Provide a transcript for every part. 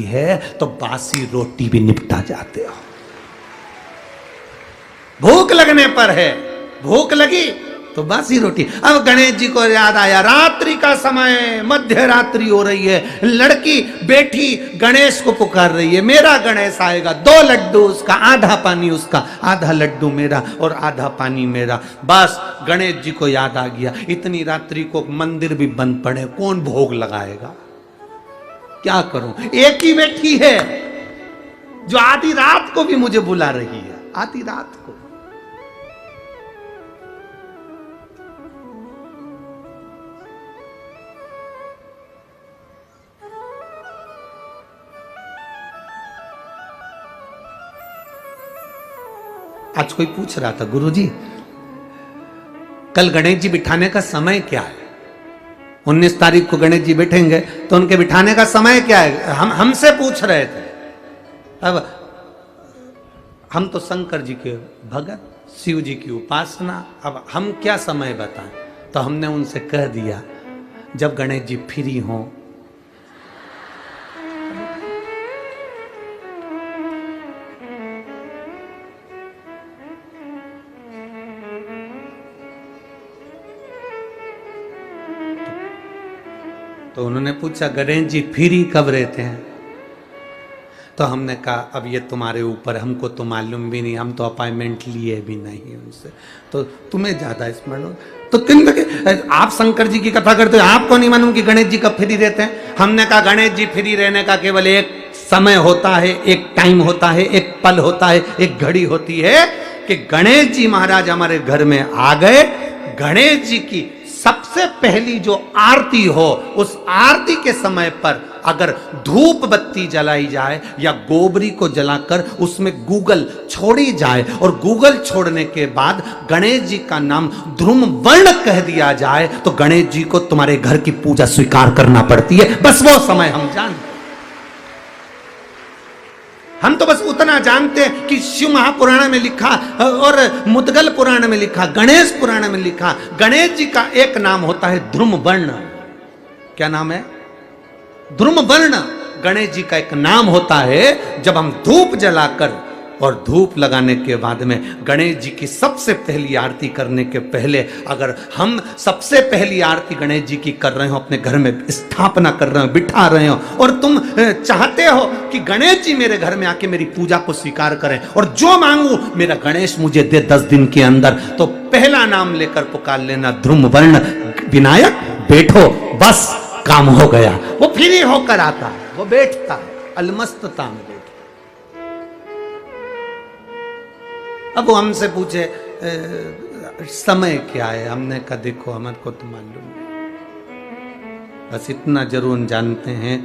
है तो बासी रोटी भी निपटा जाते हो। भूख लगने पर है, भूख लगी तो बासी रोटी। अब गणेश जी को याद आया, रात्रि का समय, मध्य रात्रि हो रही है, लड़की बेटी गणेश को पुकार रही है, मेरा गणेश आएगा, 2 लड्डू उसका, आधा पानी उसका, आधा लड्डू मेरा और आधा पानी मेरा। बस गणेश जी को याद आ गया, इतनी रात्रि को मंदिर भी बंद पड़े, कौन भोग लगाएगा, क्या करूं। एक ही बेटी है जो आधी रात को भी मुझे बुला रही है, आधी रात को। आज कोई पूछ रहा था, गुरुजी कल गणेश जी बिठाने का समय क्या है? 19 तारीख को गणेश जी बैठेंगे तो उनके बिठाने का समय क्या है? हमसे पूछ रहे थे। अब हम तो शंकर जी के भगत, शिव जी की उपासना, अब हम क्या समय बताएं? तो हमने उनसे कह दिया जब गणेश जी फ्री हों। तो उन्होंने पूछा गणेश जी फ्री कब रहते हैं? तो हमने कहा अब ये तुम्हारे ऊपर, हमको तो मालूम भी नहीं, हम तो अपॉइंटमेंट लिए भी नहीं उनसे, तो तुम्हें ज्यादा स्मरण हो। तो आप शंकर जी की कथा करते हो, आपको नहीं मालूम कि गणेश जी कब फ्री रहते हैं? हमने कहा गणेश जी फ्री रहने का केवल एक समय होता है, एक टाइम होता है, एक पल होता है, एक घड़ी होती है कि गणेश जी महाराज हमारे घर में आ गए। गणेश जी की सबसे पहली जो आरती हो, उस आरती के समय पर अगर धूप बत्ती जलाई जाए या गोबरी को जलाकर उसमें गूगल छोड़ी जाए और गूगल छोड़ने के बाद गणेश जी का नाम ध्रुम वर्ण कह दिया जाए तो गणेश जी को तुम्हारे घर की पूजा स्वीकार करना पड़ती है। बस वो समय हम जानते। हम तो बस उतना जानते हैं कि शिव महापुराण में लिखा और मुद्गल पुराण में लिखा, गणेश पुराण में लिखा, गणेश जी का एक नाम होता है ध्रुम वर्ण। क्या नाम है? ध्रुम वर्ण गणेश जी का एक नाम होता है। जब हम धूप जलाकर और धूप लगाने के बाद में गणेश जी की सबसे पहली आरती करने के पहले अगर हम सबसे पहली आरती गणेश जी की कर रहे हो, अपने घर में स्थापना कर रहे हो, बिठा रहे हो और तुम चाहते हो कि गणेश जी मेरे घर में आके मेरी पूजा को स्वीकार करें और जो मांगू मेरा गणेश मुझे दे 10 दिन के अंदर, तो पहला नाम लेकर पुकार लेना ध्रुम वर्ण विनायक, बैठो, बस काम हो गया। वो फ्री होकर आता है, वो बैठता है अलमस्तता में। अब वो हमसे पूछे समय क्या है? हमने कहा देखो हमको तो मालूम नहीं, बस इतना जरूर जानते हैं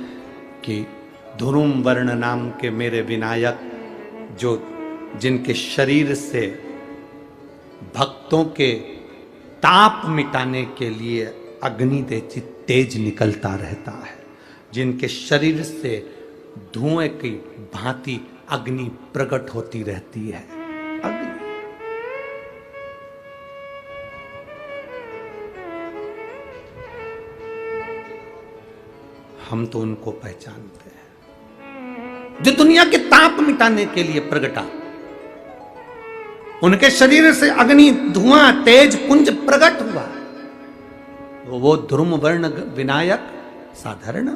कि ध्रुम वर्ण नाम के मेरे विनायक, जो जिनके शरीर से भक्तों के ताप मिटाने के लिए अग्नि तेज निकलता रहता है, जिनके शरीर से धुएं की भांति अग्नि प्रकट होती रहती है। अग्नि हम तो उनको पहचानते हैं जो दुनिया के ताप मिटाने के लिए प्रगटा। उनके शरीर से अग्नि धुआं तेज पुंज प्रकट हुआ। वो ध्रुम वर्ण विनायक साधारण,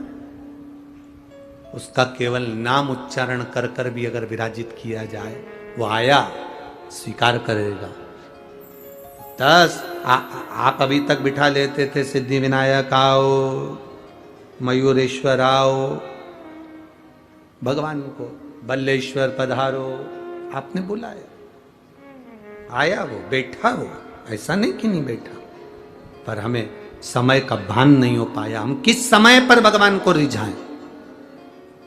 उसका केवल नाम उच्चारण कर कर भी अगर विराजित किया जाए, वो आया स्वीकार करेगा। 10 आप अभी तक बिठा लेते थे सिद्धि विनायक आओ, मयूरेश्वर आओ, भगवान को बल्लेश्वर पधारो, आपने बुलाया, आया वो, बैठा वो, ऐसा नहीं कि नहीं बैठा, पर हमें समय का भान नहीं हो पाया। हम किस समय पर भगवान को रिझाएं?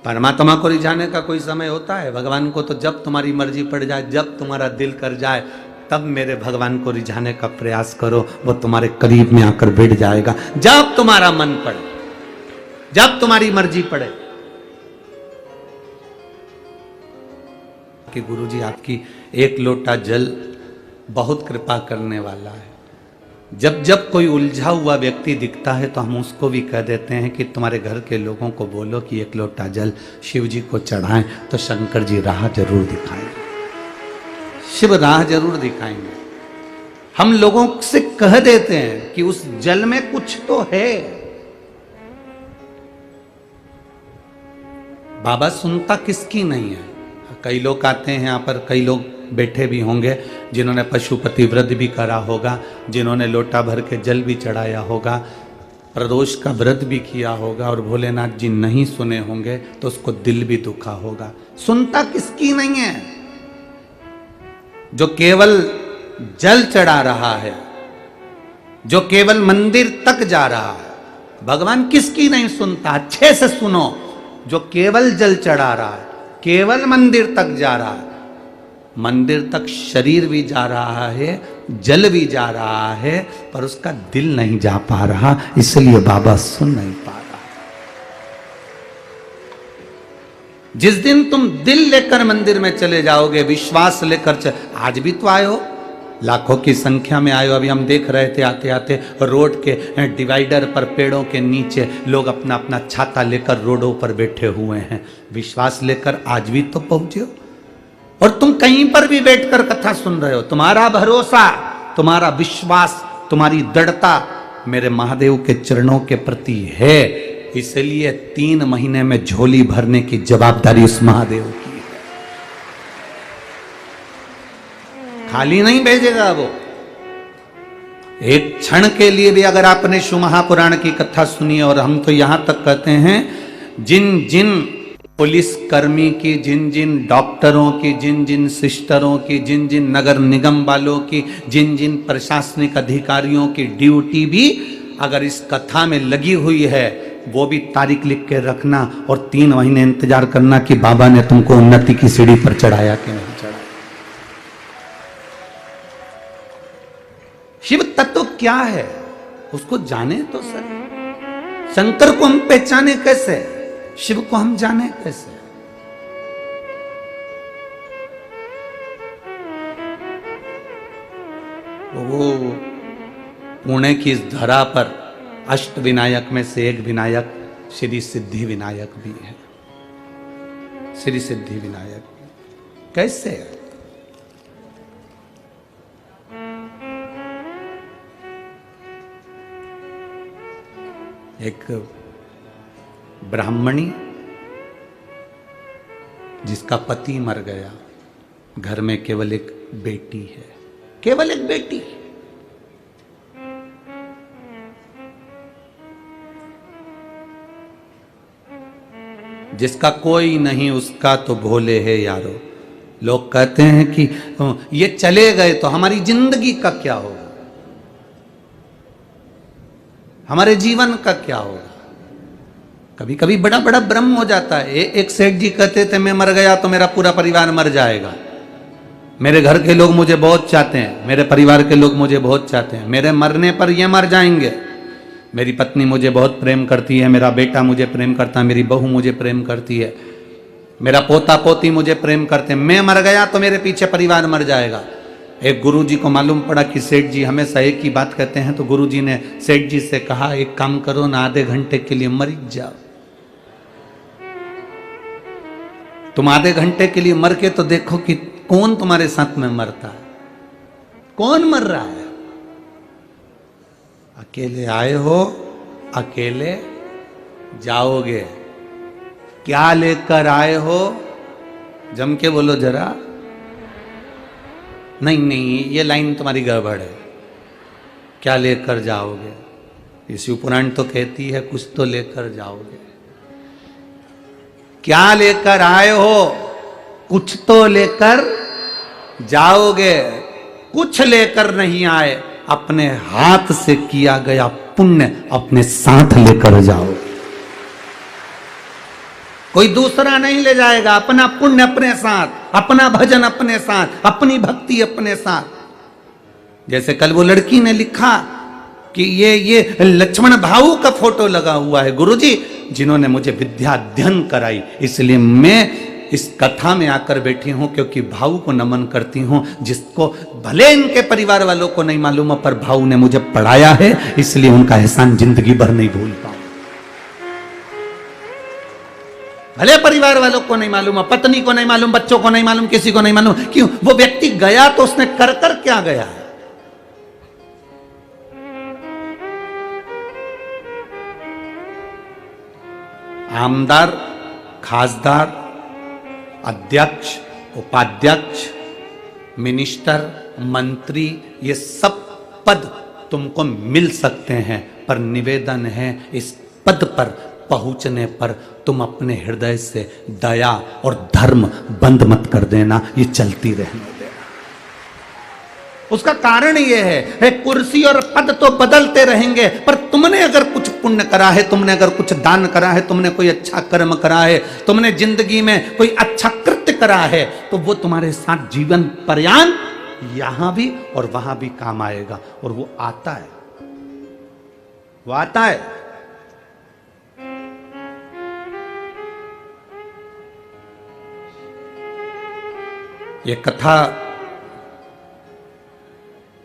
परमात्मा को रिझाने का कोई समय होता है? भगवान को तो जब तुम्हारी मर्जी पड़ जाए, जब तुम्हारा दिल कर जाए, तब मेरे भगवान को रिझाने का प्रयास करो, वो तुम्हारे करीब में आकर बैठ जाएगा। जब तुम्हारा मन पड़े, जब तुम्हारी मर्जी पड़े। कि गुरुजी आपकी एक लोटा जल बहुत कृपा करने वाला है, जब जब कोई उलझा हुआ व्यक्ति दिखता है तो हम उसको भी कह देते हैं कि तुम्हारे घर के लोगों को बोलो कि एक लोटा जल शिव जी को चढ़ाएं, तो शंकर जी राह जरूर दिखाएंगे, शिव राह जरूर दिखाएंगे। हम लोगों से कह देते हैं कि उस जल में कुछ तो है। बाबा सुनता किसकी नहीं है। कई लोग आते हैं यहाँ पर, कई लोग बैठे भी होंगे जिन्होंने पशुपति व्रत भी करा होगा, जिन्होंने लोटा भर के जल भी चढ़ाया होगा, प्रदोष का व्रत भी किया होगा, और भोलेनाथ जी नहीं सुने होंगे तो उसको दिल भी दुखा होगा। सुनता किसकी नहीं है? जो केवल जल चढ़ा रहा है, जो केवल मंदिर तक जा रहा है, भगवान किसकी नहीं सुनता? अच्छे से सुनो। जो केवल जल चढ़ा रहा है, केवल मंदिर तक जा रहा है, मंदिर तक शरीर भी जा रहा है, जल भी जा रहा है, पर उसका दिल नहीं जा पा रहा, इसलिए बाबा सुन नहीं पा रहा। जिस दिन तुम दिल लेकर मंदिर में चले जाओगे, विश्वास लेकर आज भी तो आए हो, लाखों की संख्या में आए हो। अभी हम देख रहे थे आते आते रोड के डिवाइडर पर पेड़ों के नीचे लोग अपना अपना छाता लेकर रोडों पर बैठे हुए हैं, विश्वास लेकर आज भी तो पहुंचे हो। और तुम कहीं पर भी बैठकर कथा सुन रहे हो, तुम्हारा भरोसा, तुम्हारा विश्वास, तुम्हारी दृढ़ता मेरे महादेव के चरणों के प्रति है, इसलिए 3 महीने में झोली भरने की जवाबदारी उस महादेव की है। खाली नहीं भेजेगा वो। एक क्षण के लिए भी अगर आपने शिव महापुराण की कथा सुनी, और हम तो यहां तक कहते हैं जिन जिन पुलिस कर्मी की, जिन जिन डॉक्टरों की, जिन जिन सिस्टरों की, जिन जिन नगर निगम वालों की, जिन जिन प्रशासनिक अधिकारियों की ड्यूटी भी अगर इस कथा में लगी हुई है, वो भी तारीख लिख के रखना और 3 महीने इंतजार करना कि बाबा ने तुमको उन्नति की सीढ़ी पर चढ़ाया कि नहीं चढ़ाया। शिव तत्व क्या है उसको जाने तो सर। शंकर को हम पहचाने कैसे, शिव को हम जाने कैसे? वो पुणे की इस धरा पर अष्ट विनायक में से एक विनायक श्री सिद्धि विनायक भी है। श्री सिद्धि विनायक कैसे है? एक ब्राह्मणी जिसका पति मर गया, घर में केवल एक बेटी है, केवल एक बेटी। जिसका कोई नहीं उसका तो भोले है यारो। लोग कहते हैं कि ये चले गए तो हमारी जिंदगी का क्या होगा, हमारे जीवन का क्या होगा। कभी कभी बड़ा बड़ा भ्रम हो जाता है। एक सेठ जी कहते थे मैं मर गया तो मेरा पूरा परिवार मर जाएगा, मेरे घर के लोग मुझे बहुत चाहते हैं, मेरे परिवार के लोग मुझे बहुत चाहते हैं, मेरे मरने पर ये मर जाएंगे, मेरी पत्नी मुझे बहुत प्रेम करती है, मेरा बेटा मुझे प्रेम करता है, मेरी बहू मुझे प्रेम करती है, मेरा पोता पोती मुझे प्रेम करते हैं, मैं मर गया तो मेरे पीछे परिवार मर जाएगा। एक गुरुजी को मालूम पड़ा कि सेठ जी हमेशा एक ही बात कहते हैं, तो गुरुजी ने सेठ जी से कहा एक काम करो ना, आधे घंटे के लिए मर जाओ। तुम आधे घंटे के लिए मर के तो देखो कि कौन तुम्हारे साथ में मरता है, कौन मर रहा है। अकेले आए हो, अकेले जाओगे। क्या लेकर आए हो, जम के बोलो जरा। नहीं नहीं, ये लाइन तुम्हारी गड़बड़ है। क्या लेकर जाओगे? ये शिव पुराण तो कहती है कुछ तो लेकर जाओगे। क्या लेकर आए हो? कुछ तो लेकर जाओगे। कुछ लेकर नहीं आए, अपने हाथ से किया गया पुण्य अपने साथ लेकर जाओ। कोई दूसरा नहीं ले जाएगा, अपना पुण्य अपने साथ, अपना भजन अपने साथ, अपनी भक्ति अपने साथ। जैसे कल वो लड़की ने लिखा कि ये लक्ष्मण भाऊ का फोटो लगा हुआ है गुरुजी, जिन्होंने मुझे विद्या अध्ययन कराई, इसलिए मैं इस कथा में आकर बैठी हूं क्योंकि भाऊ को नमन करती हूं, जिसको भले इनके परिवार वालों को नहीं मालूम पर भाऊ ने मुझे पढ़ाया है, इसलिए उनका एहसान जिंदगी भर नहीं भूल पाऊं। भले परिवार वालों को नहीं मालूम, पत्नी को नहीं मालूम, बच्चों को नहीं मालूम, किसी को नहीं मालूम, क्यों? वो व्यक्ति गया तो उसने कर कर क्या गया है? आमदार, खासदार, अध्यक्ष, उपाध्यक्ष, मिनिस्टर, मंत्री, ये सब पद तुमको मिल सकते हैं, पर निवेदन है इस पद पर पहुंचने पर तुम अपने हृदय से दया और धर्म बंद मत कर देना, ये चलती रहने देना। उसका कारण ये है कुर्सी और पद तो बदलते रहेंगे, पर तुमने अगर कुछ पुण्य करा है, तुमने अगर कुछ दान करा है, तुमने कोई अच्छा कर्म करा है, तुमने जिंदगी में कोई अच्छा कृत्य करा है, तो वो तुम्हारे साथ जीवन पर्यंत यहां भी और वहां भी काम आएगा। और वो आता है, वो आता है। ये कथा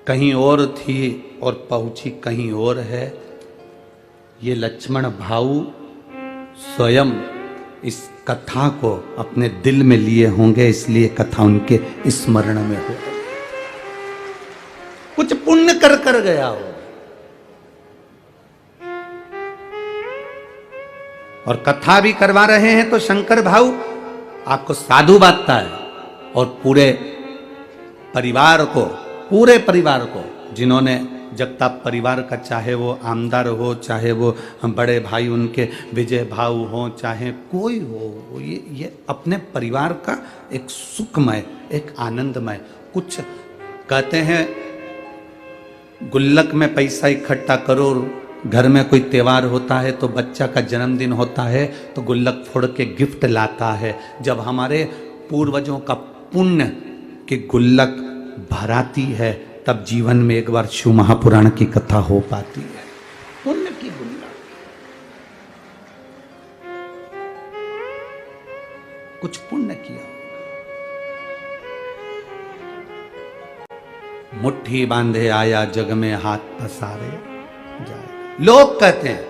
कहीं और थी और पहुंची कहीं और है। ये लक्ष्मण भाऊ स्वयं इस कथा को अपने दिल में लिए होंगे, इसलिए कथा उनके स्मरण में हो। कुछ पुण्य कर कर गया हो और कथा भी करवा रहे हैं तो शंकर भाऊ आपको साधु बांटता है और पूरे परिवार को जिन्होंने जगताप परिवार का, चाहे वो आमदार हो, चाहे वो बड़े भाई उनके विजय भाऊ हो, चाहे कोई हो, ये अपने परिवार का एक सुखमय, एक आनंदमय। कुछ कहते हैं गुल्लक में पैसा इकट्ठा करो, घर में कोई त्योहार होता है तो बच्चा का जन्मदिन होता है तो गुल्लक फोड़ के गिफ्ट लाता है। जब हमारे पूर्वजों का पुण्य की गुल्लक भराती है तब जीवन में एक बार शिव महापुराण की कथा हो पाती है। पुण्य की गुल्लक, कुछ पुण्य किया, मुट्ठी बांधे आया जग में हाथ पसारे जाए। लोग कहते हैं,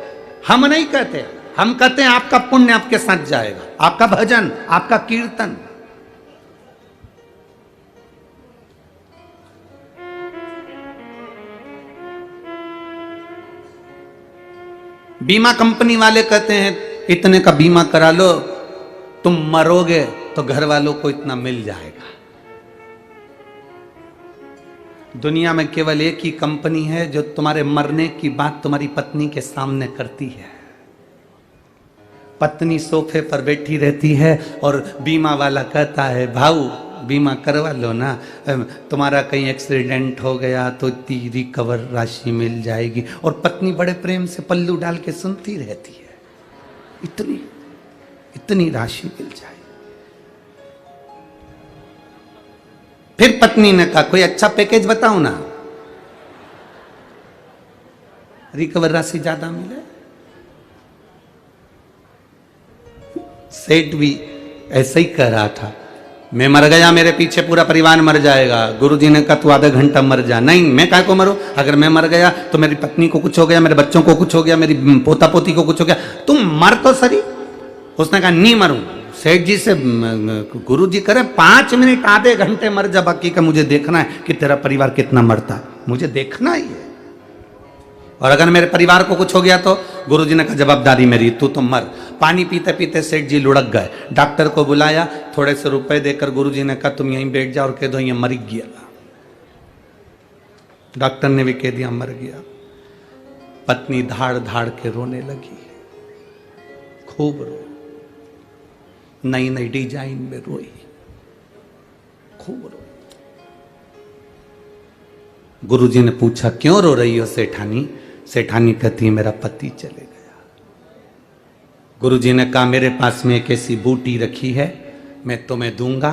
हम नहीं कहते, हम कहते हैं आपका पुण्य आपके साथ जाएगा, आपका भजन, आपका कीर्तन। बीमा कंपनी वाले कहते हैं इतने का बीमा करा लो, तुम मरोगे तो घर वालों को इतना मिल जाएगा। दुनिया में केवल एक ही कंपनी है जो तुम्हारे मरने की बात तुम्हारी पत्नी के सामने करती है। पत्नी सोफे पर बैठी रहती है और बीमा वाला कहता है भाऊ बीमा करवा लो ना, तुम्हारा कहीं एक्सीडेंट हो गया तो इतनी रिकवर राशि मिल जाएगी। और पत्नी बड़े प्रेम से पल्लू डाल के सुनती रहती है, इतनी इतनी राशि मिल जाए। फिर पत्नी ने कहा कोई अच्छा पैकेज बताओ ना, रिकवर राशि ज्यादा मिले। सेठ भी ऐसा ही कह रहा था, मैं मर गया मेरे पीछे पूरा परिवार मर जाएगा। गुरुजी ने कहा तू आधा घंटा मर जा। नहीं, मैं काहे को मरूं? अगर मैं मर गया तो मेरी पत्नी को कुछ हो गया, मेरे बच्चों को कुछ हो गया, मेरी पोता पोती को कुछ हो गया, तुम मर तो सही। उसने कहा नहीं मरूं। सेठ जी से गुरुजी करे 5 मिनट आधे घंटे मर जा, बाकी का मुझे देखना है कि तेरा परिवार कितना मरता है, मुझे देखना ही है। और अगर मेरे परिवार को कुछ हो गया तो गुरुजी ने कहा जवाबदारी मेरी, तू तो मर। पानी पीते पीते सेठ जी लुढ़क गए। डॉक्टर को बुलाया, थोड़े से रुपए देकर गुरुजी ने कहा तुम यहीं बैठ जाओ और कह दो ये मर गया। डॉक्टर ने भी कह दिया मर गया। पत्नी धाड़ धाड़ के रोने लगी, खूब रो, नई नई डिजाइन में रोई, खूब रोई। गुरुजी ने पूछा क्यों रो रही हो सेठानी? सेठानी कहती है मेरा पति चले गया। गुरुजी ने कहा मेरे पास में एक ऐसी बूटी रखी है, मैं तुम्हें दूंगा,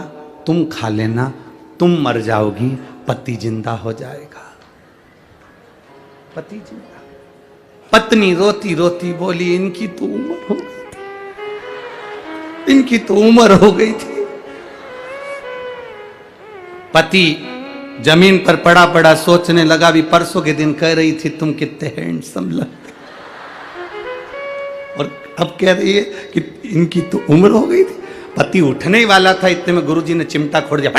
तुम खा लेना, तुम मर जाओगी, पति जिंदा हो जाएगा। पति जिंदा। पत्नी रोती रोती बोली इनकी तो उम्र हो गई थी, इनकी तो उम्र हो गई थी, पति जमीन पर पड़ा पड़ा सोचने लगा, भी परसों के दिन कह रही थी तुम कितने हैंडसम लगते, और अब कह रही है कि इनकी तो उम्र हो गई थी। पति उठने ही वाला था, इतने में गुरुजी ने चिमटा खोड़ दिया,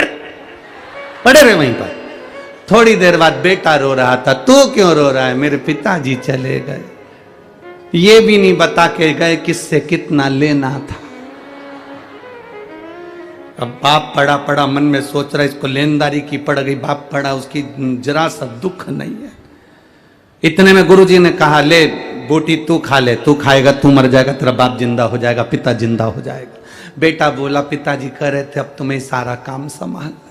पड़े रहे वहीं पर। थोड़ी देर बाद बेटा रो रहा था, तू क्यों रो रहा है? मेरे पिताजी चले गए, ये भी नहीं बता के गए किससे कितना लेना था। अब बाप पड़ा पड़ा मन में सोच रहा है इसको लेनदारी की पड़ गई, बाप पड़ा उसकी जरा सा दुख नहीं है। इतने में गुरुजी ने कहा, ले बोटी तू खा ले, तू खाएगा तू मर जाएगा, तेरा बाप जिंदा हो जाएगा, पिता जिंदा हो जाएगा। बेटा बोला, पिताजी कह रहे थे अब तुम्हें सारा काम संभालना है।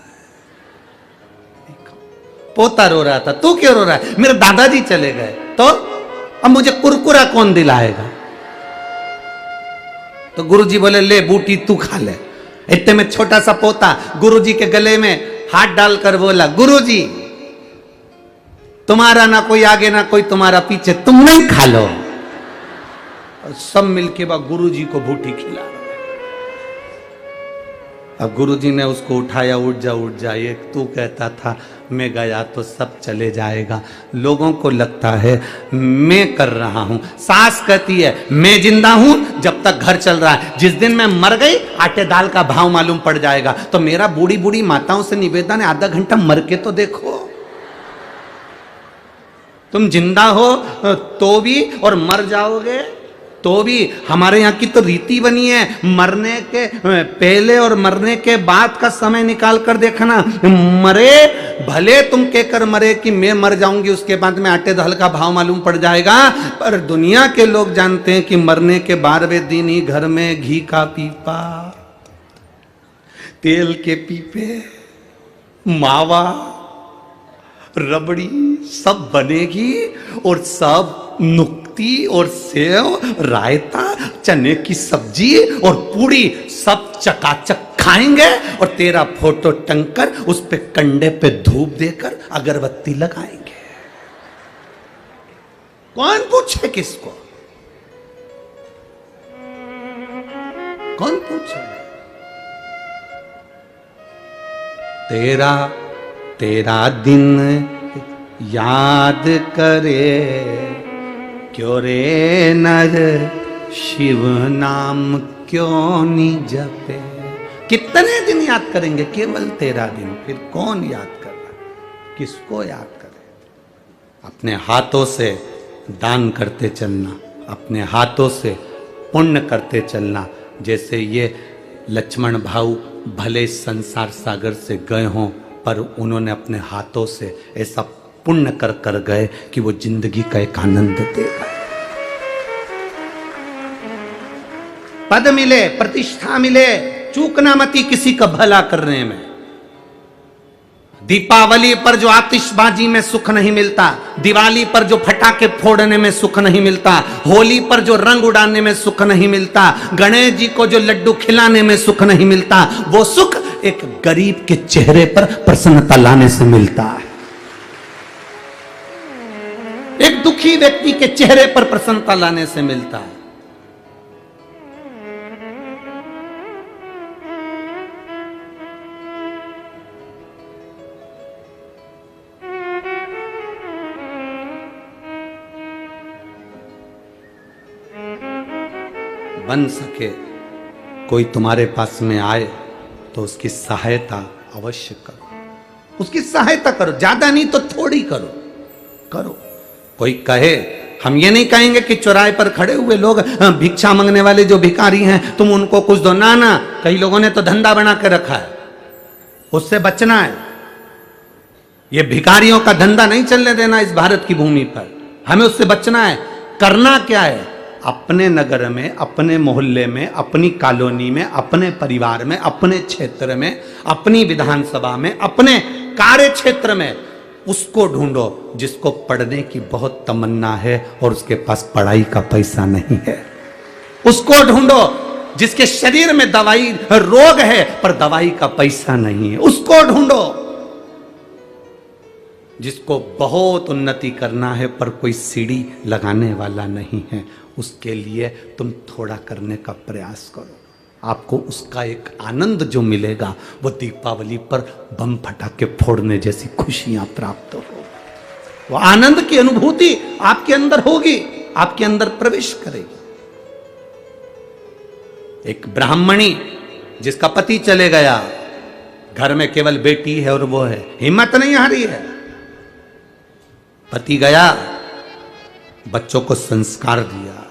पोता रो रहा था, तू क्यों रो रहा है? मेरे दादाजी चले गए, तो अब मुझे कुरकुरा कौन दिलाएगा? तो गुरुजी बोले, ले बूटी तू खा ले। इतने में छोटा सा पोता गुरुजी के गले में हाथ डालकर बोला, गुरुजी तुम्हारा ना कोई आगे ना कोई तुम्हारा पीछे, तुम नहीं खा लो। और सब मिलके बा गुरुजी को बूटी खिला। अब गुरुजी ने उसको उठाया, उठ जा उठ जा। एक तू कहता था मैं गया तो सब चले जाएगा, लोगों को लगता है मैं कर रहा हूं। सास कहती है मैं जिंदा हूं जब तक घर चल रहा है, जिस दिन मैं मर गई आटे दाल का भाव मालूम पड़ जाएगा। तो मेरा बूढ़ी बूढ़ी माताओं से निवेदन है, आधा घंटा मर के तो देखो। तुम जिंदा हो तो भी और मर जाओगे तो भी। हमारे यहाँ की तो रीति बनी है, मरने के पहले और मरने के बाद का समय निकाल कर देखना। मरे भले तुम कहकर मरे कि मैं मर जाऊंगी, उसके बाद में आटे दाल का भाव मालूम पड़ जाएगा, पर दुनिया के लोग जानते हैं कि मरने के 12वें दिन ही घर में घी का पीपा, तेल के पीपे, मावा, रबड़ी सब बनेगी और सब नुक्ती और सेव, रायता, चने की सब्जी और पूड़ी सब चकाचक खाएंगे। और तेरा फोटो टंगकर उस पे कंडे पे धूप देकर अगरबत्ती लगाएंगे। कौन पूछे किसको? कौन पूछे? तेरा दिन याद करे क्यों रे नर, शिव नाम क्यों नहीं जपे। कितने दिन याद करेंगे? केवल 13 दिन। फिर कौन याद कर रहा? किसको याद करे? अपने हाथों से दान करते चलना, अपने हाथों से पुण्य करते चलना। जैसे ये लक्ष्मण भाऊ भले संसार सागर से गए हों, पर उन्होंने अपने हाथों से ऐसा पुण्य कर कर गए कि वो जिंदगी का एक आनंद दे गए। पद मिले, प्रतिष्ठा मिले, चूकना मती किसी का भला करने में। दीपावली पर जो आतिशबाजी में सुख नहीं मिलता, दिवाली पर जो फटाके फोड़ने में सुख नहीं मिलता, होली पर जो रंग उड़ाने में सुख नहीं मिलता, गणेश जी को जो लड्डू खिलाने में सुख नहीं मिलता, वो सुख एक गरीब के चेहरे पर प्रसन्नता लाने से मिलता है। एक दुखी व्यक्ति के चेहरे पर प्रसन्नता लाने से मिलता है। बन सके कोई तुम्हारे पास में आए तो उसकी सहायता अवश्य करो, उसकी सहायता करो, ज्यादा नहीं तो थोड़ी करो। कोई कहे, हम ये नहीं कहेंगे कि चौराहे पर खड़े हुए लोग भिक्षा मांगने वाले जो भिखारी हैं तुम उनको कुछ दो, ना। कई लोगों ने तो धंधा बना के रखा है, उससे बचना है। ये भिखारियों का धंधा नहीं चलने देना इस भारत की भूमि पर, हमें उससे बचना है। करना क्या है? अपने नगर में, अपने मोहल्ले में, अपनी कॉलोनी में, अपने परिवार में, अपने क्षेत्र में, अपनी विधानसभा में, अपने कार्य क्षेत्र में उसको ढूंढो जिसको पढ़ने की बहुत तमन्ना है और उसके पास पढ़ाई का पैसा नहीं है। उसको ढूंढो जिसके शरीर में दवाई रोग है पर दवाई का पैसा नहीं है। उसको ढूंढो जिसको बहुत उन्नति करना है पर कोई सीढ़ी लगाने वाला नहीं है। उसके लिए तुम थोड़ा करने का प्रयास करो। आपको उसका एक आनंद जो मिलेगा वो दीपावली पर बम फटाके फोड़ने जैसी खुशियां प्राप्त हो। वो आनंद की अनुभूति आपके अंदर होगी, आपके अंदर प्रवेश करेगी। एक ब्राह्मणी जिसका पति चले गया, घर में केवल बेटी है और वो है, हिम्मत नहीं हारी है। पति गया, बच्चों को संस्कार दिया,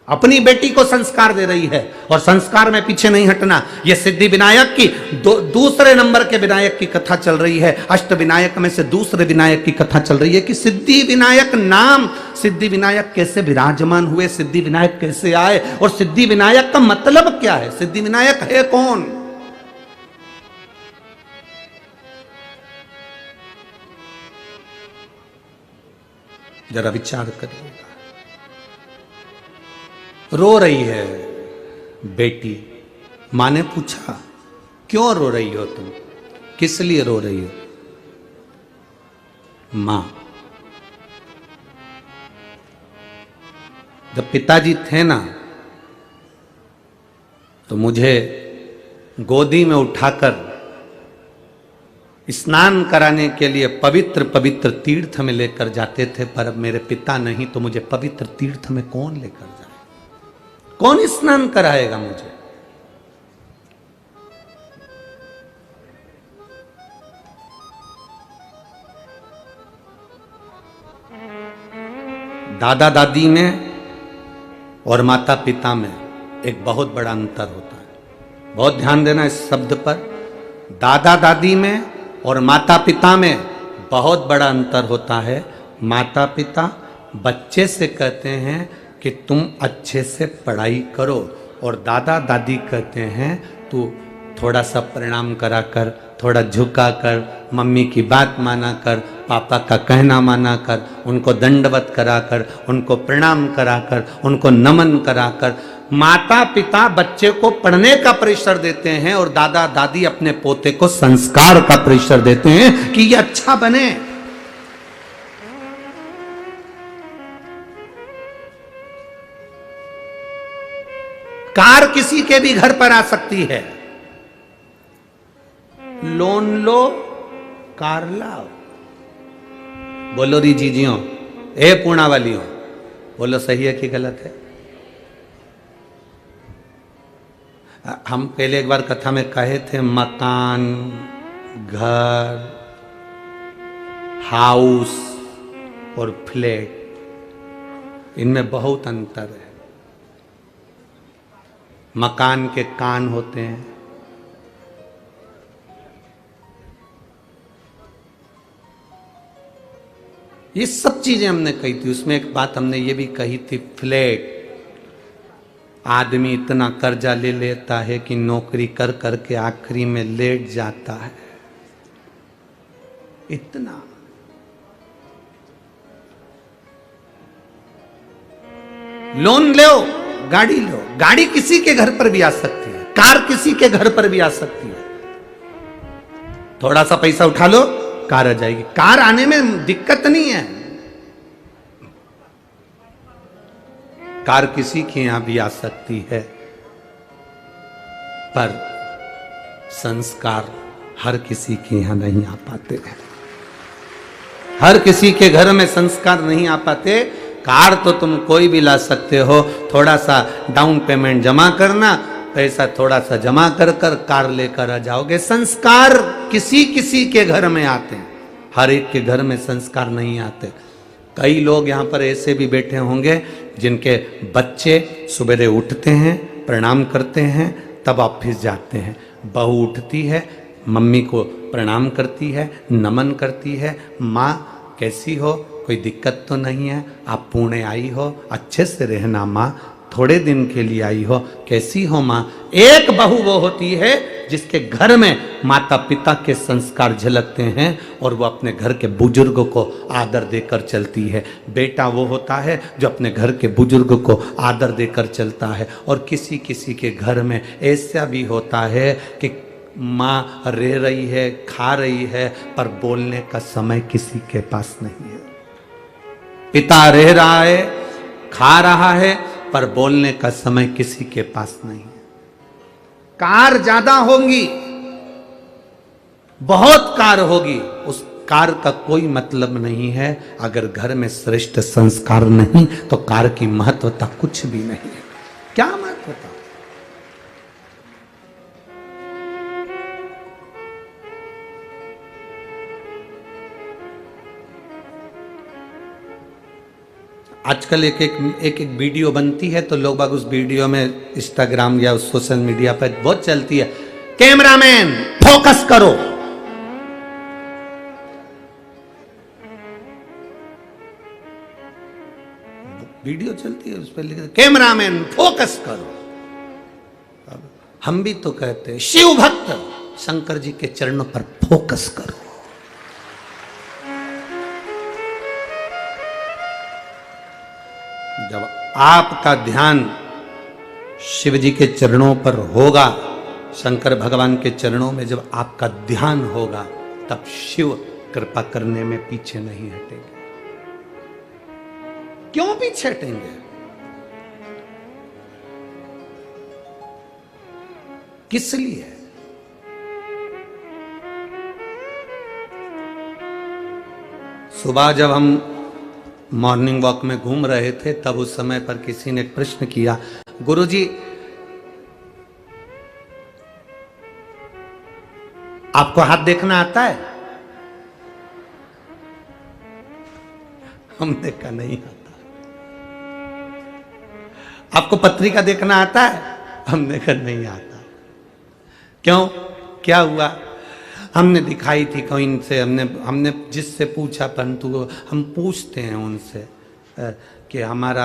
अपनी बेटी को संस्कार दे रही है, और संस्कार में पीछे नहीं हटना। यह सिद्धि विनायक की दूसरे नंबर के विनायक की कथा चल रही है। अष्ट विनायक में से दूसरे विनायक की कथा चल रही है कि सिद्धि विनायक नाम, सिद्धि विनायक कैसे विराजमान हुए, सिद्धि विनायक कैसे आए, और सिद्धि विनायक का मतलब क्या है, सिद्धि विनायक है कौन। जरा विचार करिएगा। रो रही है बेटी, मां ने पूछा क्यों रो रही हो तुम, किस लिए रो रही हो। मां, जब पिताजी थे ना तो मुझे गोदी में उठाकर स्नान कराने के लिए पवित्र पवित्र तीर्थ में लेकर जाते थे, पर अब मेरे पिता नहीं तो मुझे पवित्र तीर्थ में कौन लेकर जाए, कौन स्नान कराएगा मुझे। दादा दादी में और माता पिता में एक बहुत बड़ा अंतर होता है। बहुत ध्यान देना इस शब्द पर। दादा दादी में और माता पिता में बहुत बड़ा अंतर होता है। माता पिता बच्चे से कहते हैं कि तुम अच्छे से पढ़ाई करो, और दादा दादी कहते हैं तू थोड़ा सा प्रणाम करा कर, थोड़ा झुका कर, मम्मी की बात माना कर, पापा का कहना माना कर, उनको दंडवत करा कर, उनको प्रणाम करा कर, उनको नमन करा कर। माता पिता बच्चे को पढ़ने का प्रेशर देते हैं, और दादा दादी अपने पोते को संस्कार का प्रेशर देते हैं कि ये अच्छा बने। कार किसी के भी घर पर आ सकती है, लोन लो कार लाओ। बोलो री जीजियों, ए पूर्णा वालियों, बोलो सही है कि गलत है। हम पहले एक बार कथा में कहे थे मकान, घर, हाउस और फ्लैट, इनमें बहुत अंतर है। मकान के कान होते हैं, ये सब चीजें हमने कही थी। उसमें एक बात हमने ये भी कही थी, फ्लैट, आदमी इतना कर्जा ले लेता है कि नौकरी कर करके आखिरी में लेट जाता है। इतना लोन लो, गाड़ी लो, गाड़ी किसी के घर पर भी आ सकती है, कार किसी के घर पर भी आ सकती है। थोड़ा सा पैसा उठा लो, कार आ जाएगी। कार आने में दिक्कत नहीं है, कार किसी के यहां भी आ सकती है, पर संस्कार हर किसी के यहां नहीं आ पाते हैं। हर किसी के घर में संस्कार नहीं आ पाते। कार तो तुम कोई भी ला सकते हो, थोड़ा सा डाउन पेमेंट जमा करना, पैसा थोड़ा सा जमा कर कर कार लेकर आ जाओगे। संस्कार किसी किसी के घर में आते हैं, हर एक के घर में संस्कार नहीं आते। कई लोग यहाँ पर ऐसे भी बैठे होंगे जिनके बच्चे सुबह उठते हैं, प्रणाम करते हैं, तब ऑफिस जाते हैं। बहू उठती है, मम्मी को प्रणाम करती है, नमन करती है, माँ कैसी हो, कोई दिक्कत तो नहीं है, आप पुणे आई हो, अच्छे से रहना माँ, थोड़े दिन के लिए आई हो, कैसी हो माँ। एक बहू वो होती है जिसके घर में माता पिता के संस्कार झलकते हैं और वो अपने घर के बुजुर्गों को आदर देकर चलती है। बेटा वो होता है जो अपने घर के बुजुर्ग को आदर देकर चलता है। और किसी किसी के घर में ऐसा भी होता है कि माँ रह रही है, खा रही है, पर बोलने का समय किसी के पास नहीं है। पिता रह रहा है, खा रहा है, पर बोलने का समय किसी के पास नहीं है। कार ज्यादा होंगी, बहुत कार होगी, उस कार का कोई मतलब नहीं है अगर घर में श्रेष्ठ संस्कार नहीं तो कार की महत्वता कुछ भी नहीं है। क्या महत्वता? आजकल एक वीडियो बनती है तो लोग बाग उस वीडियो में इंस्टाग्राम या सोशल मीडिया पर बहुत चलती है, कैमरामैन फोकस करो। वीडियो चलती है उस पर लिखा कैमरामैन फोकस करो। अब हम भी तो कहते हैं शिव भक्त शंकर जी के चरणों पर फोकस करो। जब आपका ध्यान शिव जी के चरणों पर होगा, शंकर भगवान के चरणों में जब आपका ध्यान होगा, तब शिव कृपा करने में पीछे नहीं हटेंगे। क्यों पीछे हटेंगे? किस लिए? सुबह जब हम मॉर्निंग वॉक में घूम रहे थे तब उस समय पर किसी ने प्रश्न किया, गुरुजी आपको हाथ देखना आता है? हमने कहा नहीं आता। आपको पत्रिका देखना आता है? हमने कहा नहीं आता। क्यों? क्या हुआ? हमने दिखाई थी कोई से, हमने जिससे पूछा, परंतु हम पूछते हैं उनसे कि हमारा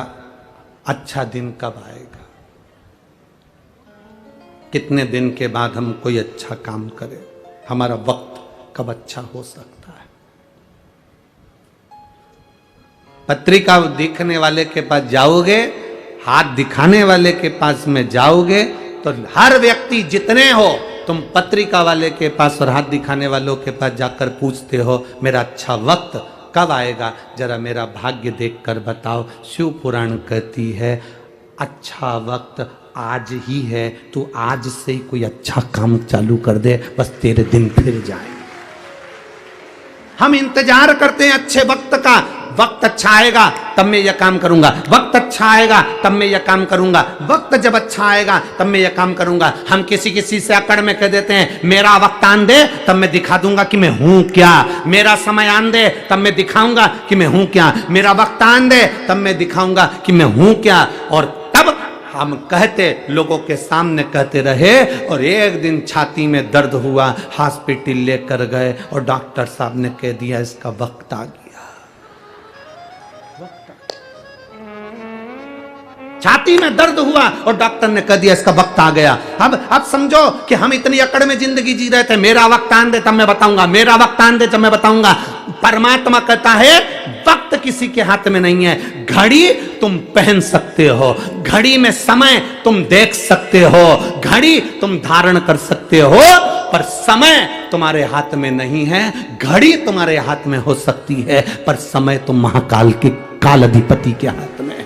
अच्छा दिन कब आएगा, कितने दिन के बाद हम कोई अच्छा काम करें, हमारा वक्त कब अच्छा हो सकता है। पत्रिका दिखने वाले के पास जाओगे, हाथ दिखाने वाले के पास में जाओगे तो हर व्यक्ति जितने हो, तुम पत्रिका वाले के पास और हाथ दिखाने वालों के पास जाकर पूछते हो मेरा अच्छा वक्त कब आएगा, जरा मेरा भाग्य देखकर बताओ। शिव पुराण कहती है अच्छा वक्त आज ही है, तू आज से ही कोई अच्छा काम चालू कर दे, बस तेरे दिन फिर जाए। हम इंतजार करते हैं अच्छे वक्त का, वक्त अच्छा आएगा तब मैं यह काम करूंगा, वक्त अच्छा आएगा तब मैं यह काम करूंगा, वक्त जब अच्छा आएगा तब मैं यह काम करूंगा। हम किसी से अकड़ में कह देते हैं मेरा वक्त आन दे तब मैं दिखा दूंगा कि मैं हूं क्या, मेरा समय आन दे तब मैं दिखाऊंगा कि मैं हूं क्या, मेरा वक्त आन दे तब मैं दिखाऊंगा कि मैं हूं क्या। और तब हम कहते, लोगों के सामने कहते रहे, और एक दिन छाती में दर्द हुआ, हॉस्पिटल लेकर गए और डॉक्टर साहब ने कह दिया इसका वक्त आ गया। छाती में दर्द हुआ और डॉक्टर ने कह दिया इसका वक्त आ गया। अब समझो कि हम इतनी अकड़ में जिंदगी जी रहे थे, मेरा वक्त आन दे तब मैं बताऊंगा, मेरा वक्त आन दे तब मैं बताऊंगा। परमात्मा कहता है वक्त किसी के हाथ में नहीं है। घड़ी तुम पहन सकते हो, घड़ी में समय तुम देख सकते हो, घड़ी तुम धारण कर सकते हो, पर समय तुम्हारे हाथ में नहीं है। घड़ी तुम्हारे हाथ में हो सकती है पर समय तो महाकाल के काल अधिपति के हाथ में है।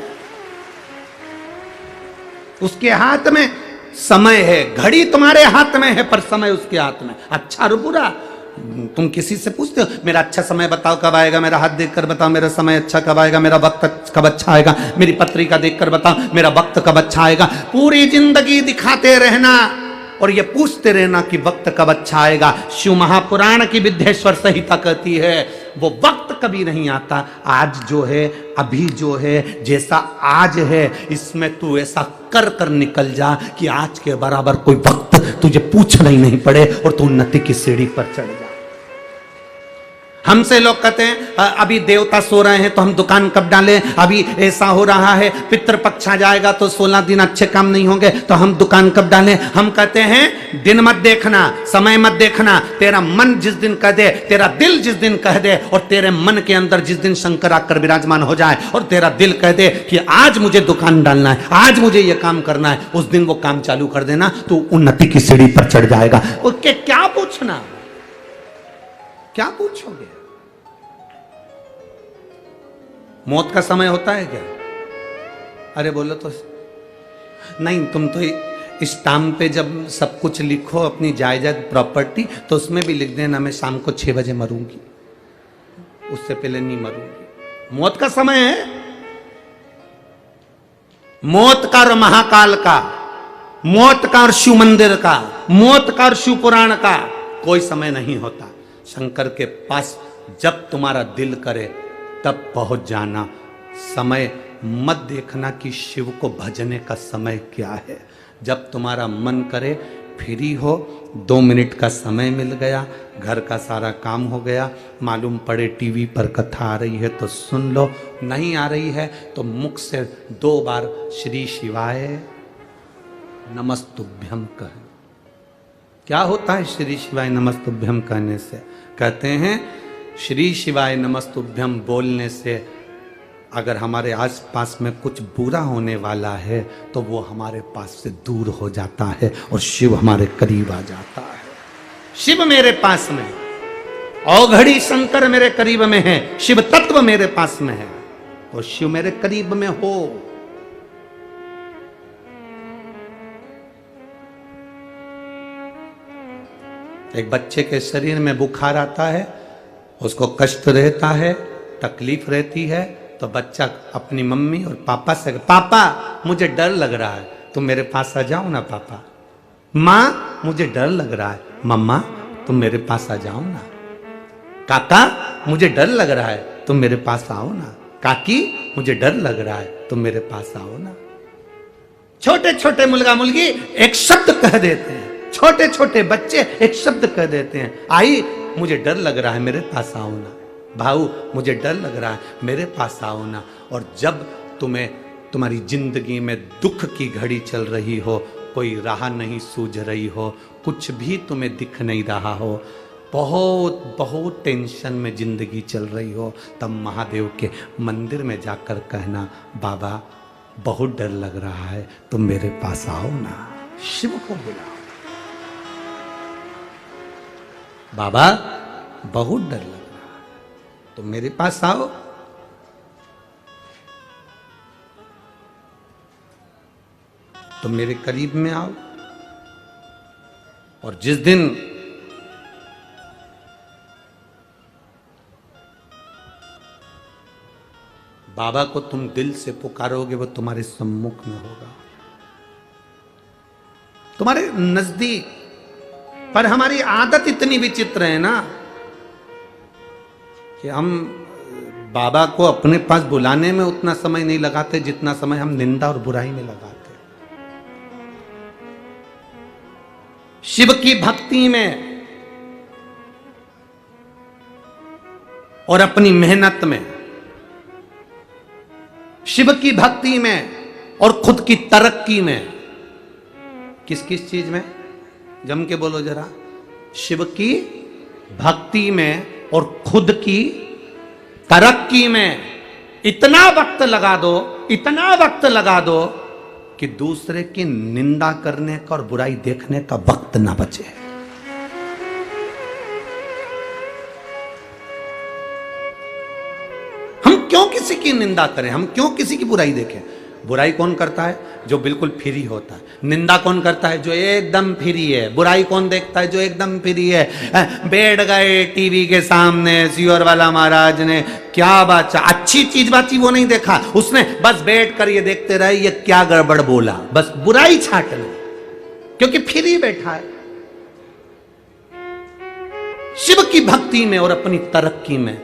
उसके हाथ में समय है, घड़ी तुम्हारे हाथ में है पर समय उसके हाथ में। अच्छा और बुरा तुम किसी से पूछते हो मेरा अच्छा समय बताओ कब आएगा, मेरा हाथ देखकर बताओ मेरा समय अच्छा कब आएगा, मेरा वक्त कब अच्छा आएगा, मेरी पत्रिका देखकर बताओ मेरा वक्त कब अच्छा आएगा। पूरी जिंदगी दिखाते रहना और ये पूछते रहना कि वक्त कब अच्छा आएगा। शिव महापुराण की विद्येश्वर संहिता कहती है वो वक्त कभी नहीं आता। आज जो है, अभी जो है, जैसा आज है इसमें तू ऐसा कर कर निकल जा कि आज के बराबर कोई वक्त तुझे पूछना ही नहीं पड़े और तू उन्नति की सीढ़ी पर चढ़ जा। हमसे लोग कहते हैं अभी देवता सो रहे हैं तो हम दुकान कब डालें, अभी ऐसा हो रहा है पितृपक्ष आ जाएगा तो 16 दिन अच्छे काम नहीं होंगे तो हम दुकान कब डालें। हम कहते हैं दिन मत देखना, समय मत देखना, तेरा मन जिस दिन कह दे, तेरा दिल जिस दिन कह दे, और तेरे मन के अंदर जिस दिन शंकर आकर विराजमान हो जाए और तेरा दिल कह दे कि आज मुझे दुकान डालना है, आज मुझे यह काम करना है, उस दिन वो काम चालू कर देना, तो उन्नति की सीढ़ी पर चढ़ जाएगा। उसके क्या पूछना, क्या पूछोगे? मौत का समय होता है क्या? अरे बोलो तो नहीं, तुम तो स्टाम्प पे जब सब कुछ लिखो अपनी जायदाद प्रॉपर्टी, तो उसमें भी लिख देना मैं शाम को 6 बजे मरूंगी, उससे पहले नहीं मरूंगी। मौत का समय है, मौत का और महाकाल का, मौत का और शिव मंदिर का, मौत का और शिव पुराण का कोई समय नहीं होता। शंकर के पास जब तुम्हारा दिल करे तब पहुंच जाना। समय मत देखना कि शिव को भजने का समय क्या है। जब तुम्हारा मन करे, फ्री हो, 2 मिनट का समय मिल गया, घर का सारा काम हो गया, मालूम पड़े टीवी पर कथा आ रही है तो सुन लो, नहीं आ रही है तो मुख से 2 बार श्री शिवाय नमस्तुभ्यम कहें। क्या होता है श्री शिवाय नमस्तुभ्यम कहने से? कहते हैं श्री शिवाय नमस्तुभ्यम बोलने से अगर हमारे आसपास में कुछ बुरा होने वाला है तो वो हमारे पास से दूर हो जाता है और शिव हमारे करीब आ जाता है। शिव मेरे पास में, औघड़ी शंकर मेरे करीब में है, शिव तत्व मेरे पास में है, तो शिव मेरे करीब में हो। एक बच्चे के शरीर में बुखार आता है, उसको कष्ट रहता है, तकलीफ रहती है, तो बच्चा अपनी मम्मी और पापा से, पापा मुझे डर लग रहा है, तुम मेरे पास आ जाओ ना पापा। माँ मुझे डर लग रहा है, मम्मा तुम मेरे पास आ जाओ ना। काका मुझे डर लग रहा है, तुम मेरे पास आओ ना। काकी मुझे डर लग रहा है, तुम मेरे पास आओ ना। छोटे छोटे मुलगा मुलगी एक शब्द कह देते हैं, छोटे छोटे बच्चे एक शब्द कह देते हैं, आई मुझे डर लग रहा है, मेरे पास आओ ना। भाऊ मुझे डर लग रहा है, मेरे पास आओ ना। और जब तुम्हारी जिंदगी में दुख की घड़ी चल रही हो, कोई राह नहीं सूझ रही हो, कुछ भी तुम्हें दिख नहीं रहा हो, बहुत बहुत टेंशन में जिंदगी चल रही हो, तब महादेव के मंदिर में जाकर कहना, बाबा बहुत डर लग रहा है, तुम मेरे पास आओ ना। शिव को बुलाओ, बाबा बहुत डर लग रहा है, तुम मेरे पास आओ। तुम मेरे करीब में आओ। और जिस दिन बाबा को तुम दिल से पुकारोगे, वो तुम्हारे सम्मुख में होगा, तुम्हारे नजदीक। पर हमारी आदत इतनी विचित्र है ना कि हम बाबा को अपने पास बुलाने में उतना समय नहीं लगाते जितना समय हम निंदा और बुराई में लगाते। शिव की भक्ति में और अपनी मेहनत में, शिव की भक्ति में और खुद की तरक्की में, किस किस चीज में? जम के बोलो जरा। शिव की भक्ति में और खुद की तरक्की में इतना वक्त लगा दो, इतना वक्त लगा दो कि दूसरे की निंदा करने का और बुराई देखने का वक्त ना बचे। हम क्यों किसी की निंदा करें, हम क्यों किसी की बुराई देखें? बुराई कौन करता है? जो बिल्कुल फ्री होता है। निंदा कौन करता है? जो एकदम फ्री है। बुराई कौन देखता है? जो एकदम फ्री है। बैठ गए टीवी के सामने, सियोर वाला महाराज ने क्या बात, अच्छी चीज बाती वो नहीं देखा, उसने बस बैठ कर ये देखते रहे ये क्या गड़बड़ बोला, बस बुराई छाटना, क्योंकि फ्री बैठा है। शिव की भक्ति में और अपनी तरक्की में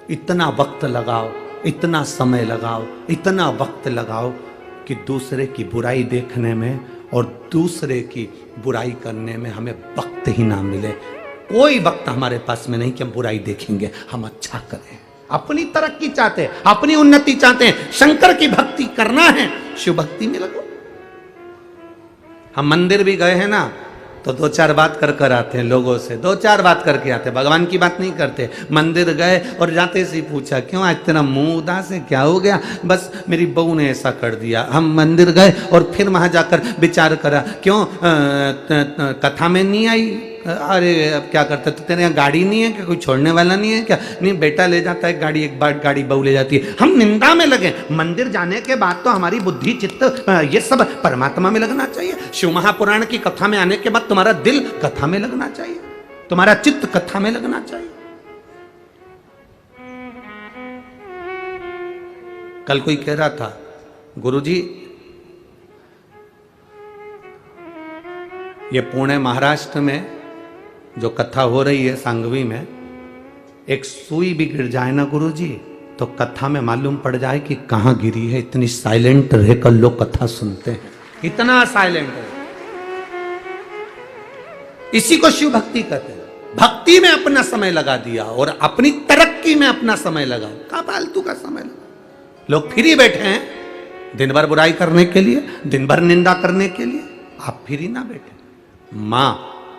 इतना वक्त लगाओ, इतना समय लगाओ, इतना वक्त लगाओ कि दूसरे की बुराई देखने में और दूसरे की बुराई करने में हमें वक्त ही ना मिले। कोई वक्त हमारे पास में नहीं कि हम बुराई देखेंगे, हम अच्छा करें। अपनी तरक्की चाहते हैं, अपनी उन्नति चाहते हैं, शंकर की भक्ति करना है, शिव भक्ति में लगो। हम मंदिर भी गए हैं ना तो 2-4 बात कर कर आते हैं लोगों से, 2-4 बात करके आते हैं, भगवान की बात नहीं करते। मंदिर गए और जाते से पूछा, क्यों आज तेरा मुंह उदास है, क्या हो गया? बस मेरी बहू ने ऐसा कर दिया। हम मंदिर गए और फिर वहां जाकर विचार करा, क्यों कथा में नहीं आई अरे अब क्या करता, तो तेरे यहाँ गाड़ी नहीं है क्या, कोई छोड़ने वाला नहीं है क्या? नहीं, बेटा ले जाता है गाड़ी, एक बार गाड़ी बहू ले जाती है। हम निंदा में लगे। मंदिर जाने के बाद तो हमारी बुद्धि चित्त ये सब परमात्मा में लगना चाहिए। शिव महापुराण की कथा में आने के बाद तुम्हारा दिल कथा में लगना चाहिए, तुम्हारा चित्त कथा में लगना चाहिए। कल कोई कह रहा था, गुरुजी ये पुणे महाराष्ट्र में जो कथा हो रही है सांगवी में, एक सुई भी गिर जाए ना गुरुजी तो कथा में मालूम पड़ जाए कि कहां गिरी है। इतनी साइलेंट रहकर लोग कथा सुनते हैं, इतना साइलेंट है। इसी को शिव भक्ति कहते हैं। भक्ति में अपना समय लगा दिया और अपनी तरक्की में अपना समय लगा, कहां फालतू का समय लगा। लोग फ्री बैठे हैं दिन भर बुराई करने के लिए, दिन भर निंदा करने के लिए। आप फ्री ना बैठे। मां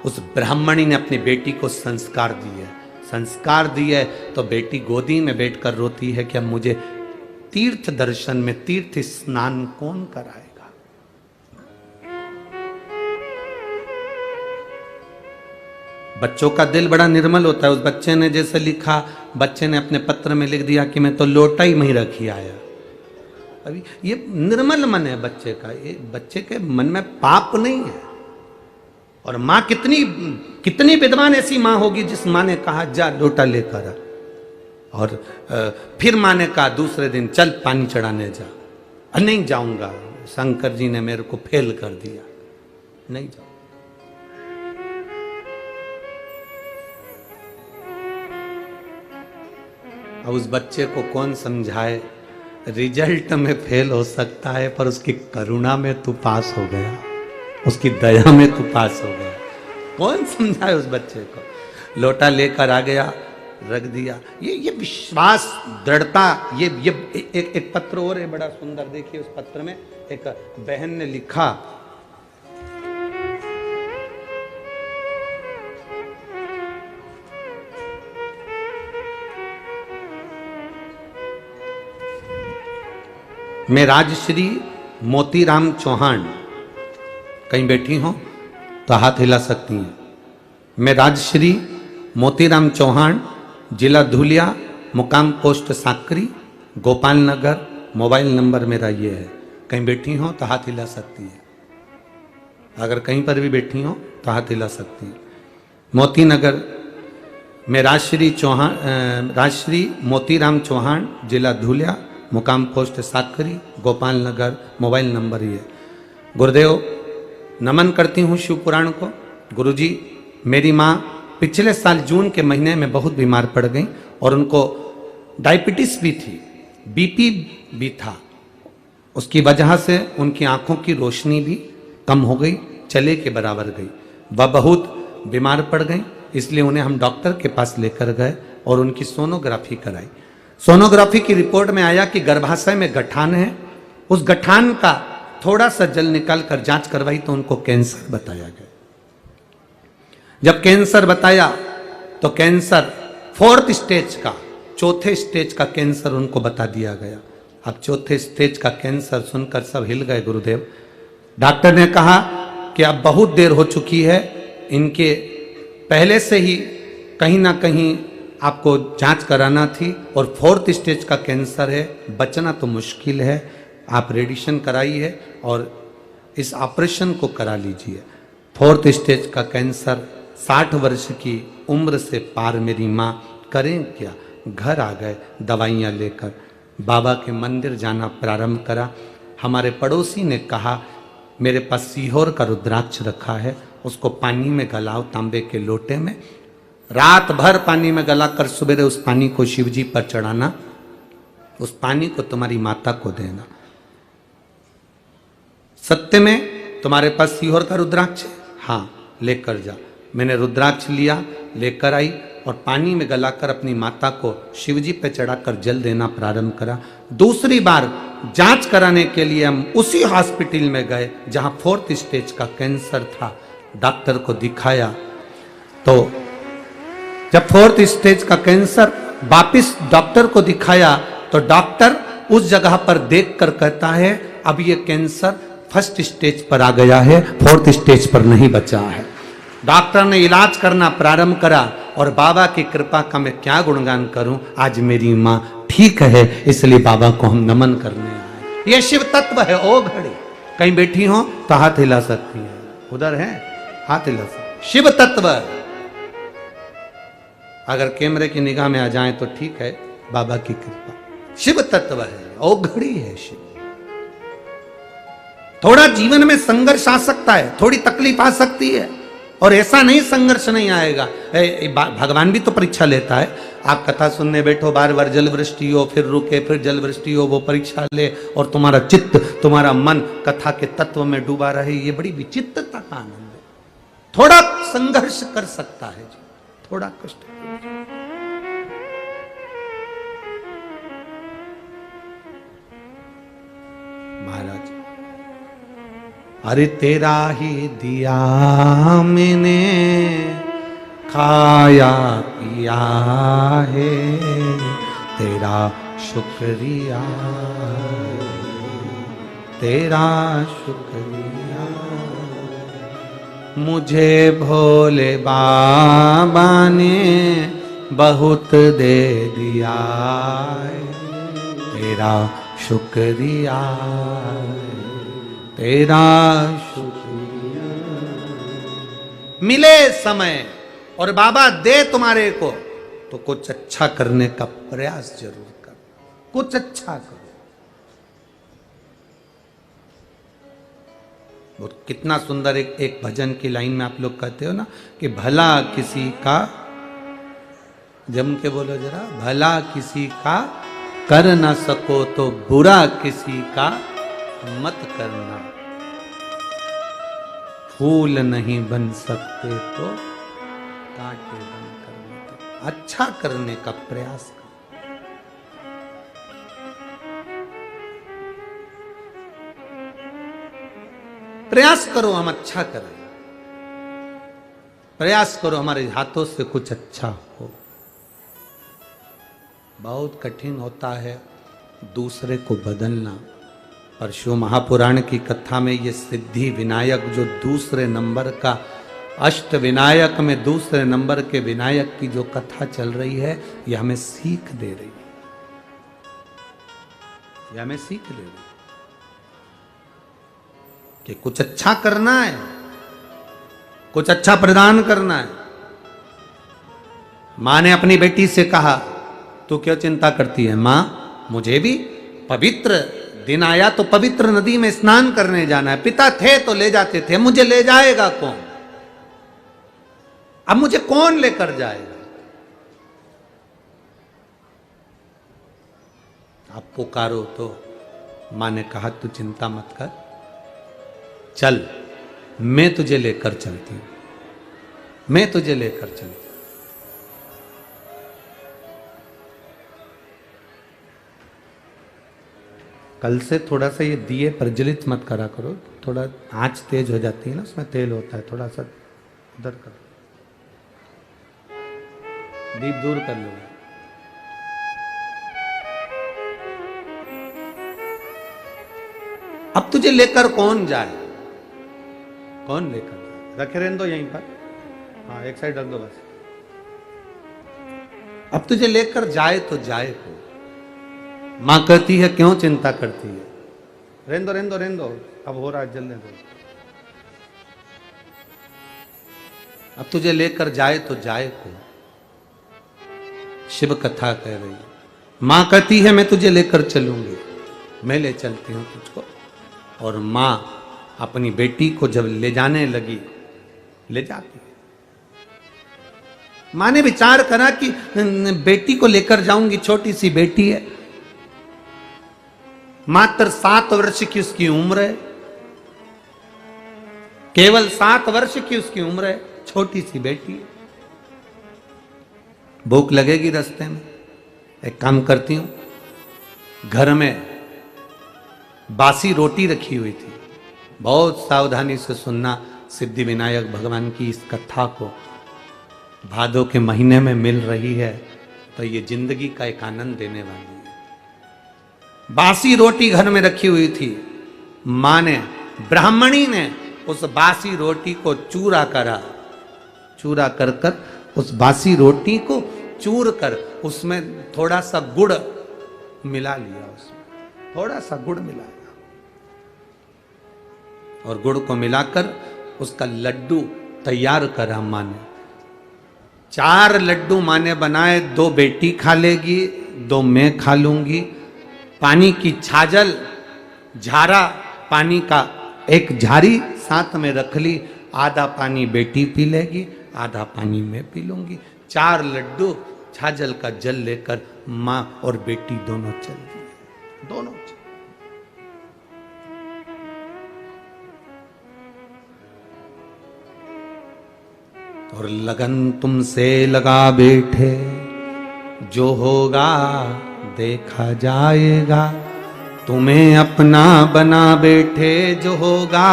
उस ब्राह्मणी ने अपनी बेटी को संस्कार दिए, संस्कार दिए तो बेटी गोदी में बैठकर रोती है कि अब मुझे तीर्थ दर्शन में तीर्थ स्नान कौन कराएगा। बच्चों का दिल बड़ा निर्मल होता है। उस बच्चे ने जैसे लिखा, बच्चे ने अपने पत्र में लिख दिया कि मैं तो लोटा ही वहीं रखी आया। अभी ये निर्मल मन है बच्चे का, ये बच्चे के मन में पाप नहीं है। और मां कितनी विद्वान ऐसी मां होगी जिस मां ने कहा जा लोटा लेकर आ, और फिर मां ने कहा दूसरे दिन चल पानी चढ़ाने जा। नहीं जाऊंगा, शंकर जी ने मेरे को फेल कर दिया, नहीं जाऊंगा। अब उस बच्चे को कौन समझाए, रिजल्ट में फेल हो सकता है पर उसकी करुणा में तू पास हो गया, उसकी दया में तू पास हो गया। कौन समझाए उस बच्चे को। लोटा लेकर आ गया, रख दिया। ये विश्वास, दृढ़ता। ये एक पत्र और है बड़ा सुंदर, देखिए उस पत्र में एक बहन ने लिखा, मैं राजश्री मोतीराम चौहान, कहीं बैठी हो तो हाथ हिला सकती हैं। मैं राजश्री मोतीराम चौहान, जिला धुलिया, मुकाम पोस्ट साकरी, गोपाल नगर, मोबाइल नंबर मेरा ये है। कहीं बैठी हो तो हाथ हिला सकती है। अगर कहीं पर भी बैठी हो तो हाथ हिला सकती है। मोती नगर में राजश्री मोतीराम चौहान, जिला धुलिया, मुकाम पोस्ट साकरी, गोपाल नगर, मोबाइल नंबर ये। गुरुदेव नमन करती हूँ शिव पुराण को। गुरुजी मेरी माँ पिछले साल जून के महीने में बहुत बीमार पड़ गई और उनको डायबिटीज भी थी, बीपी भी था। उसकी वजह से उनकी आंखों की रोशनी भी कम हो गई, चले के बराबर गई। वह बहुत बीमार पड़ गई, इसलिए उन्हें हम डॉक्टर के पास लेकर गए और उनकी सोनोग्राफी कराई। सोनोग्राफी की रिपोर्ट में आया कि गर्भाशय में गठान है। उस गठान का थोड़ा सा जल निकाल कर जांच करवाई तो उनको कैंसर बताया गया। जब कैंसर बताया तो कैंसर 4th स्टेज का, चौथे स्टेज का कैंसर उनको बता दिया गया। अब चौथे स्टेज का कैंसर सुनकर सब हिल गए गुरुदेव। डॉक्टर ने कहा कि अब बहुत देर हो चुकी है, इनके पहले से ही कहीं ना कहीं आपको जांच कराना थी और 4th स्टेज का कैंसर है, बचना तो मुश्किल है। आप रेडिएशन कराइए और इस ऑपरेशन को करा लीजिए। 4th स्टेज का कैंसर, 60 वर्ष की उम्र से पार मेरी माँ करें क्या। घर आ गए दवाइयाँ लेकर, बाबा के मंदिर जाना प्रारंभ करा। हमारे पड़ोसी ने कहा मेरे पास सीहोर का रुद्राक्ष रखा है, उसको पानी में गलाओ तांबे के लोटे में, रात भर पानी में गलाकर सवेरे उस पानी को शिव जी पर चढ़ाना, उस पानी को तुम्हारी माता को देना। सत्य में तुम्हारे पास सीहोर का रुद्राक्ष है? हाँ, लेकर जा। मैंने रुद्राक्ष लिया, लेकर आई और पानी में गलाकर अपनी माता को शिवजी पे चढ़ाकर जल देना प्रारंभ करा। दूसरी बार जांच कराने के लिए हम उसी हॉस्पिटल में गए जहां 4th स्टेज का कैंसर था। डॉक्टर को दिखाया तो जब 4th स्टेज का कैंसर वापिस डॉक्टर को दिखाया तो डॉक्टर उस जगह पर देखकर कहता है अब ये कैंसर 1st स्टेज पर आ गया है, 4th स्टेज पर नहीं बचा है। डॉक्टर ने इलाज करना प्रारंभ करा और बाबा की कृपा का मैं क्या गुणगान करूं। आज मेरी माँ ठीक है, इसलिए बाबा को हम नमन करने आए। ये शिव तत्व है। ओ घड़ी कहीं बैठी हो तो हाथ हिला सकती है, उधर है हाथ हिला सकती। शिव तत्व अगर कैमरे की निगाह में आ जाए तो ठीक है, बाबा की कृपा। शिव तत्व है, ओ घड़ी है शिव। थोड़ा जीवन में संघर्ष आ सकता है, थोड़ी तकलीफ आ सकती है, और ऐसा नहीं संघर्ष नहीं आएगा। भगवान भी तो परीक्षा लेता है। आप कथा सुनने बैठो, बार बार जल वृष्टि हो, फिर रुके, फिर जल वृष्टि हो, वो परीक्षा ले, और तुम्हारा चित्त, तुम्हारा मन कथा के तत्व में डूबा रहे। ये बड़ी विचित्रता का आनंद है। थोड़ा संघर्ष कर सकता है जी, थोड़ा कष्ट। महाराज, अरे तेरा ही दिया मैंने खाया पिया है, तेरा शुक्रिया, तेरा शुक्रिया। मुझे भोले बाबा ने बहुत दे दिया है, तेरा शुक्रिया, तेरा शुक्रिया। मिले समय और बाबा दे तुम्हारे को, तो कुछ अच्छा करने का प्रयास जरूर करो, कुछ अच्छा करो। और कितना सुंदर एक भजन की लाइन में आप लोग कहते हो ना कि भला किसी का, जम के बोलो जरा, भला किसी का कर ना सको तो बुरा किसी का मत करना। फूल नहीं बन सकते तो कांटे बन करना। अच्छा करने का प्रयास करो। प्रयास करो हम अच्छा करें, प्रयास करो हमारे हाथों से कुछ अच्छा हो। बहुत कठिन होता है दूसरे को बदलना। और शिव महापुराण की कथा में ये सिद्धि विनायक जो दूसरे नंबर का, अष्ट विनायक में दूसरे नंबर के विनायक की जो कथा चल रही है, ये हमें सीख दे रही है, ये हमें सीख दे रही है कि कुछ अच्छा करना है, कुछ अच्छा प्रदान करना है। मां ने अपनी बेटी से कहा, तू क्यों चिंता करती है मां, मुझे भी पवित्र दिन आया तो पवित्र नदी में स्नान करने जाना है। पिता थे तो ले जाते थे, मुझे ले जाएगा कौन? अब मुझे कौन लेकर जाएगा? आप पुकारो तो मां ने कहा, तू चिंता मत कर, चल मैं तुझे लेकर चलती हूं, मैं तुझे लेकर चलती हूं। कल से थोड़ा सा ये दिए प्रज्वलित मत करा करो, थोड़ा आंच तेज हो जाती है ना, उसमें तेल होता है, थोड़ा सा उधर करो, दीप दूर कर लो। अब तुझे लेकर कौन जाए, कौन लेकर जाए? रखे रहने दो यहीं पर, हाँ एक साइड रख दो बस। अब तुझे लेकर जाए तो जाए को। मां कहती है क्यों चिंता करती है, रहने दो रहने दो रहने दो, अब हो रहा है जल्दी दो। अब तुझे लेकर जाए तो जाए को, शिव कथा कह रही है। मां कहती है मैं तुझे लेकर चलूंगी, मैं ले चलती हूं तुझको। और मां अपनी बेटी को जब ले जाने लगी, ले जाती है। मां ने विचार करा कि बेटी को लेकर जाऊंगी, छोटी सी बेटी है, मात्र 7 वर्ष की उसकी उम्र है, केवल 7 वर्ष की उसकी उम्र है, छोटी सी बेटी है। भूख लगेगी रास्ते में, एक काम करती हूं, घर में बासी रोटी रखी हुई थी, बहुत सावधानी से सुनना सिद्धि विनायक भगवान की इस कथा को। भादों के महीने में मिल रही है तो ये जिंदगी का एक आनंद देने वाली है। बासी रोटी घर में रखी हुई थी, मां ने, ब्राह्मणी ने उस बासी रोटी को चूरा करा चूरा कर कर उस बासी रोटी को चूर कर उसमें थोड़ा सा गुड़ मिला लिया, उसमें थोड़ा सा गुड़ मिलाया और गुड़ को मिलाकर उसका लड्डू तैयार करा माँ ने। 4 लड्डू माँ ने बनाए, 2 बेटी खा लेगी, 2 मैं खा लूंगी। पानी की छाजल, झारा पानी का एक झारी साथ में रख ली, आधा पानी बेटी पी लेगी, आधा पानी मैं पी लूंगी। 4 लड्डू छाजल का जल लेकर माँ और बेटी दोनों चल दिए, दोनों चल। और लगन तुमसे लगा बैठे, जो होगा देखा जाएगा। तुम्हें अपना बना बैठे, जो होगा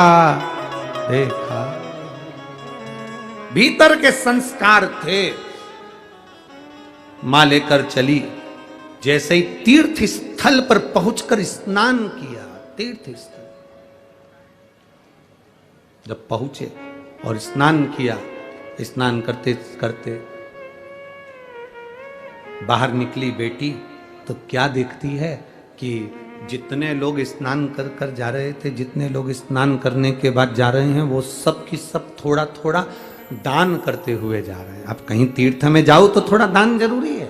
देखा। भीतर के संस्कार थे, मां लेकर चली। जैसे ही तीर्थ स्थल पर पहुंचकर स्नान किया, तीर्थ स्थल जब पहुंचे और स्नान किया, स्नान करते करते बाहर निकली बेटी तो क्या देखती है कि जितने लोग स्नान कर कर जा रहे थे, जितने लोग स्नान करने के बाद जा रहे हैं, वो सब की सब थोड़ा थोड़ा दान करते हुए जा रहे हैं। आप कहीं तीर्थ में जाओ तो थोड़ा दान जरूरी है,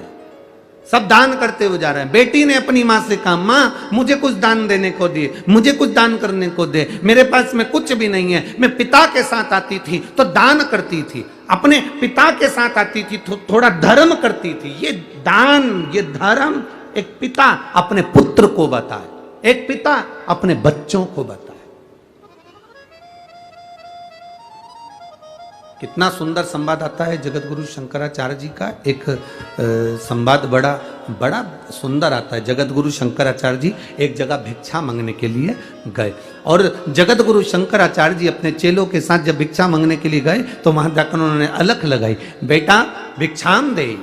सब दान करते हुए जा रहे हैं। बेटी ने अपनी माँ से कहा, माँ मुझे कुछ दान देने को दे, मुझे कुछ दान करने को दे, मेरे पास में कुछ भी नहीं है। मैं पिता के साथ आती थी तो दान करती थी, अपने पिता के साथ आती थी तो थोड़ा धर्म करती थी। ये दान, ये धर्म एक पिता अपने पुत्र को बताए, एक पिता अपने बच्चों को बताए। कितना सुंदर संवाद आता है जगत गुरु शंकराचार्य जी का। एक संवाद बड़ा सुंदर आता है। जगत गुरु शंकराचार्य जी एक जगह भिक्षा मांगने के लिए गए और जगत गुरु शंकराचार्य जी अपने चेलों के साथ जब भिक्षा मांगने के लिए गए तो वहां जाकर उन्होंने अलख लगाई, बेटा भिक्षाम दे,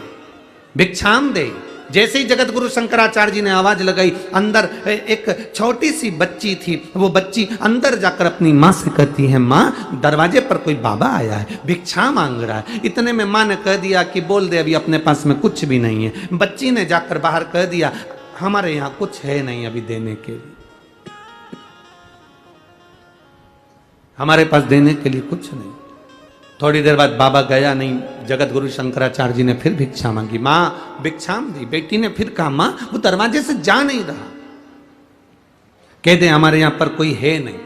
भिक्षाम दे। जैसे ही जगत गुरु शंकराचार्य जी ने आवाज लगाई, अंदर एक छोटी सी बच्ची थी। वो बच्ची अंदर जाकर अपनी माँ से कहती है, माँ दरवाजे पर कोई बाबा आया है, भिक्षा मांग रहा है। इतने में माँ ने कह दिया कि बोल दे, अभी अपने पास में कुछ भी नहीं है। बच्ची ने जाकर बाहर कह दिया, हमारे यहाँ कुछ है नहीं अभी देने के लिए, हमारे पास देने के लिए कुछ नहीं। थोड़ी देर बाद बाबा गया नहीं, जगत गुरु शंकराचार्य जी ने फिर भिक्षा मांगी, माँ भिक्षाम दी। बेटी ने फिर कहा, माँ वो दरवाजे से जा नहीं रहा, कह दे हमारे यहाँ पर कोई है नहीं।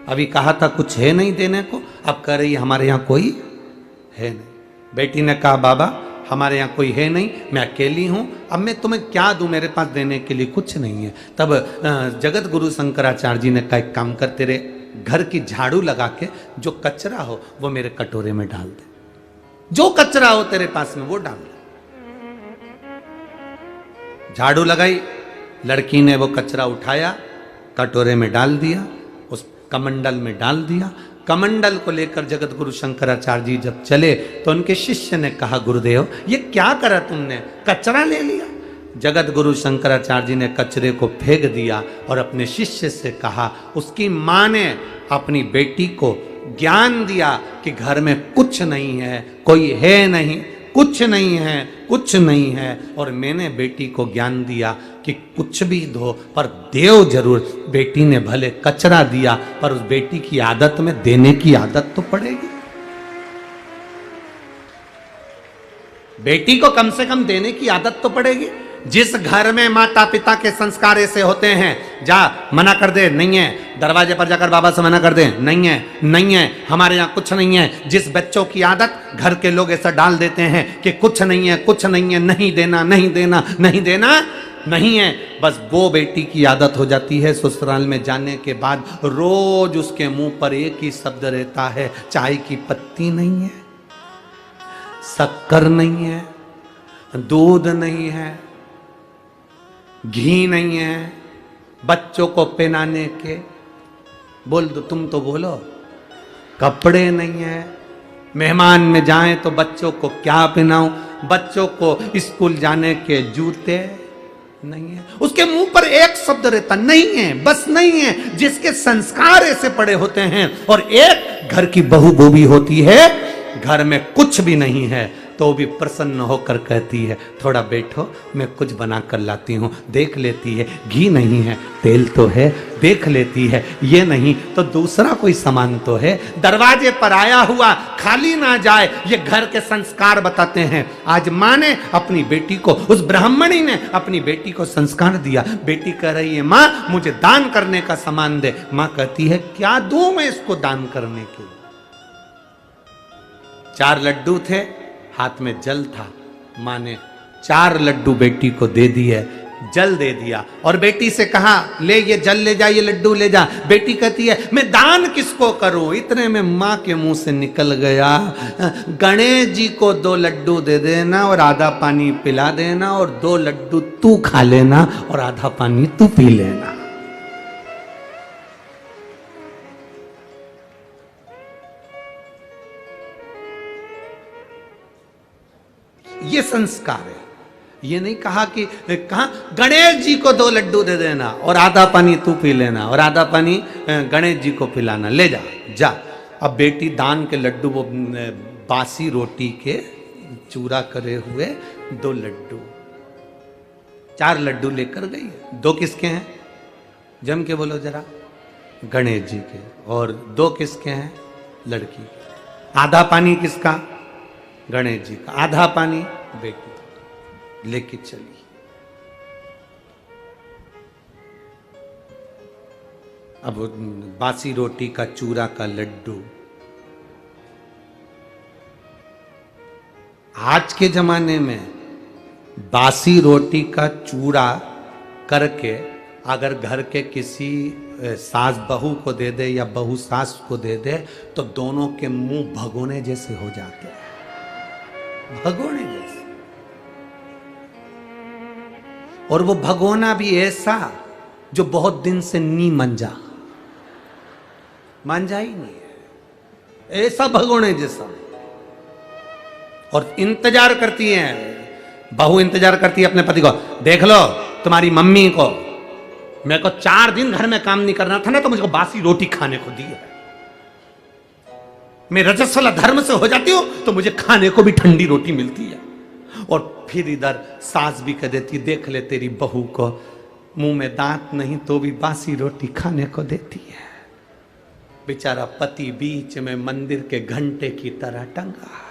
अभी कहा था कुछ है नहीं देने को, अब कह रही हमारे यहाँ कोई है नहीं। बेटी ने कहा, बाबा हमारे यहाँ कोई है नहीं, मैं अकेली हूँ, अब मैं तुम्हें क्या दूं, मेरे पास देने के लिए कुछ नहीं है। तब जगत गुरु शंकराचार्य जी ने कहा, एक काम कर, तेरे घर की झाड़ू लगा के जो कचरा हो वो मेरे कटोरे में डाल दे, जो कचरा हो तेरे पास में वो डाल दे। झाड़ू लगाई, लड़की ने वो कचरा उठाया, कटोरे में डाल दिया, उस कमंडल में डाल दिया। कमंडल को लेकर जगत गुरु शंकराचार्य जी जब चले तो उनके शिष्य ने कहा, गुरुदेव ये क्या करा तुमने, कचरा ले लिया। जगत गुरु शंकराचार्य जी ने कचरे को फेंक दिया और अपने शिष्य से कहा, उसकी माँ ने अपनी बेटी को ज्ञान दिया कि घर में कुछ नहीं है, कोई है नहीं, कुछ नहीं है, कुछ नहीं है। और मैंने बेटी को ज्ञान दिया कि कुछ भी दो पर देव जरूर। बेटी ने भले कचरा दिया पर उस बेटी की आदत में देने की आदत तो पड़ेगी। बेटी को कम से कम देने की आदत तो पड़ेगी। जिस घर में माता पिता के संस्कार ऐसे होते हैं, जा मना कर दे, नहीं है, दरवाजे पर जाकर बाबा से मना कर दे, नहीं है, नहीं है, हमारे यहाँ कुछ नहीं है। जिस बच्चों की आदत घर के लोग ऐसा डाल देते हैं कि कुछ नहीं है, कुछ नहीं है, नहीं देना, नहीं देना, नहीं देना, नहीं है, बस वो बेटी की आदत हो जाती है। ससुराल में जाने के बाद रोज उसके मुंह पर एक ही शब्द रहता है, चाय की पत्ती नहीं है, शक्कर नहीं है, दूध नहीं है, घी नहीं है, बच्चों को पहनाने के, बोल दो तुम तो बोलो, कपड़े नहीं है, मेहमान में जाएं तो बच्चों को क्या पहनाऊं, बच्चों को स्कूल जाने के जूते नहीं है। उसके मुंह पर एक शब्द रहता, नहीं है, बस नहीं है। जिसके संस्कार ऐसे पड़े होते हैं। और एक घर की बहू वो भी होती है घर में कुछ भी नहीं है तो भी प्रसन्न होकर कहती है थोड़ा बैठो, मैं कुछ बना कर लाती हूँ। देख लेती है घी नहीं है, तेल तो है, देख लेती है ये नहीं तो दूसरा कोई सामान तो है। दरवाजे पर आया हुआ खाली ना जाए, ये घर के संस्कार बताते हैं। आज माँ ने अपनी बेटी को, उस ब्राह्मणी ने अपनी बेटी को संस्कार दिया। बेटी कह रही है माँ मुझे दान करने का सामान दे। माँ कहती है क्या दूं मैं इसको दान करने के? 4 लड्डू थे, हाथ में जल था। माँ ने 4 लड्डू बेटी को दे दिए, जल दे दिया और बेटी से कहा ले ये जल ले जा, ये लड्डू ले जा। बेटी कहती है मैं दान किसको करूं? इतने में माँ के मुंह से निकल गया गणेश जी को 2 लड्डू दे देना और आधा पानी पिला देना, और 2 लड्डू तू खा लेना और आधा पानी तू पी लेना। ये संस्कार है। ये नहीं कहा कि कहा गणेश जी को 2 लड्डू दे देना और आधा पानी तू पी लेना और आधा पानी गणेश जी को पिलाना, ले जा जा। अब बेटी दान के लड्डू, वो बासी रोटी के चूरा करे हुए 2 लड्डू, 4 लड्डू लेकर गई। 2 किसके हैं? जम के बोलो जरा। गणेश जी के। और 2 किसके हैं? लड़की के। आधा पानी किसका? गणेश जी का। आधा पानी बेटी लेके चली। अब बासी रोटी का चूरा का लड्डू, आज के जमाने में बासी रोटी का चूरा करके अगर घर के किसी सास बहू को दे दे या बहू सास को दे दे तो दोनों के मुंह भगोने जैसे हो जाते हैं, भगोने जैसे। और वो भगोना भी ऐसा जो बहुत दिन से नी मंजा ही नहीं है, ऐसा भगोने जैसा। और इंतजार करती है बहू, इंतजार करती है अपने पति को, देख लो तुम्हारी मम्मी को, मेरे को 4 दिन घर में काम नहीं करना था ना तो मुझको बासी रोटी खाने को दी है। मैं रजस्वला धर्म से हो जाती हूं तो मुझे खाने को भी ठंडी रोटी मिलती है। और फिर इधर सास भी कह देती, देख ले तेरी बहू को, मुंह में दांत नहीं तो भी बासी रोटी खाने को देती है। बेचारा पति बीच में मंदिर के घंटे की तरह टंगा है।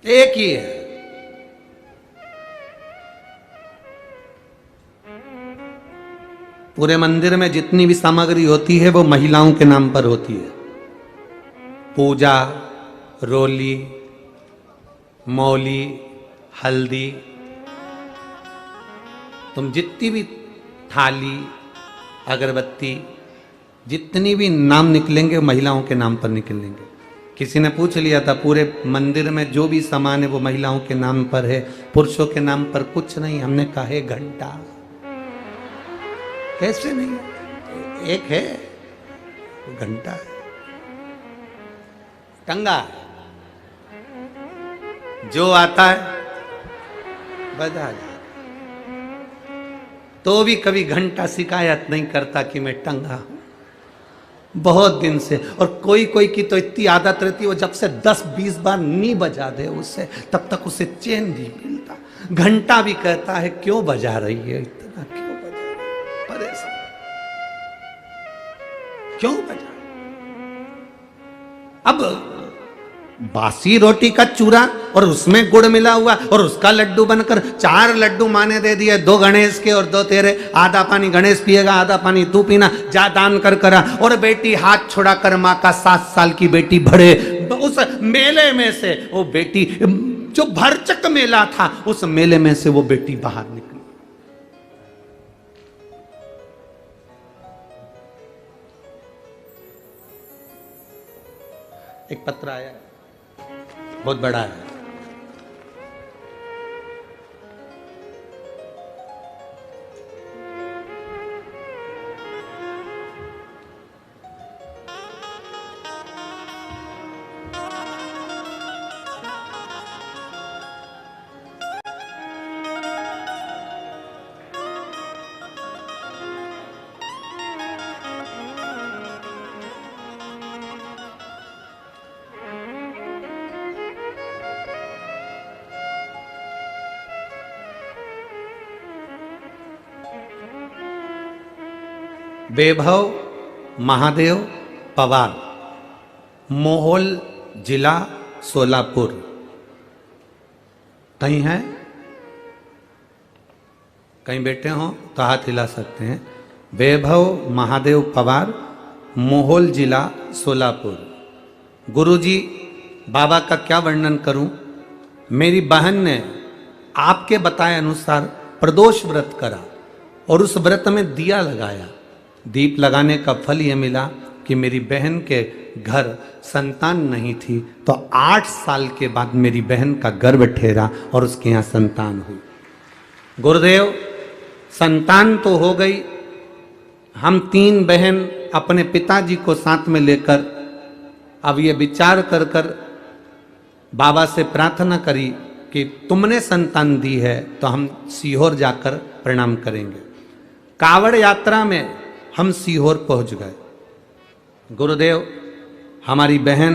एक ही है। पूरे मंदिर में जितनी भी सामग्री होती है वो महिलाओं के नाम पर होती है। पूजा, रोली, मौली, हल्दी, तुम जितनी भी थाली, अगरबत्ती, जितनी भी नाम निकलेंगे महिलाओं के नाम पर निकलेंगे। किसी ने पूछ लिया था पूरे मंदिर में जो भी सामान है वो महिलाओं के नाम पर है, पुरुषों के नाम पर कुछ नहीं। हमने कहा है घंटा, कैसे नहीं? एक है घंटा है, टंगा है, जो आता है बजा जाए। तो भी कभी घंटा शिकायत नहीं करता कि मैं टंगा हूं बहुत दिन से। और कोई कोई की तो इतनी आदत रहती है वो जब से 10-20 बार नहीं बजा दे उससे तब तक उसे चैन नहीं मिलता। घंटा भी कहता है क्यों बजा रही है इतना, क्यों बजा रही है? परेशान क्यों बजा? अब बासी रोटी का चूरा और उसमें गुड़ मिला हुआ और उसका लड्डू बनकर 4 लड्डू माँ ने दे दिए, 2 गणेश के और 2 तेरे। आधा पानी गणेश पिएगा, आधा पानी तू पीना, जा दान कर करा। और बेटी हाथ छुड़ा कर माँ का 7 साल की बेटी भरे उस मेले में से, वो बेटी जो भरचक मेला था उस मेले में से वो बेटी बाहर निकली। एक पत्र आया, बहुत बड़ा है। वैभव महादेव पवार, मोहोल जिला सोलापुर। कहीं है, कहीं बैठे हो तो हाथ हिला सकते हैं। वैभव महादेव पवार, मोहोल जिला सोलापुर। गुरुजी, बाबा का क्या वर्णन करूं। मेरी बहन ने आपके बताए अनुसार प्रदोष व्रत करा और उस व्रत में दिया लगाया। दीप लगाने का फल यह मिला कि मेरी बहन के घर संतान नहीं थी, तो 8 साल के बाद मेरी बहन का गर्भ ठहरा और उसके यहाँ संतान हुई। गुरुदेव, संतान तो हो गई। हम 3 बहन अपने पिताजी को साथ में लेकर अब ये विचार कर कर बाबा से प्रार्थना करी कि तुमने संतान दी है तो हम सीहोर जाकर प्रणाम करेंगे। कावड़ यात्रा में हम सीहोर पहुंच गए। गुरुदेव, हमारी बहन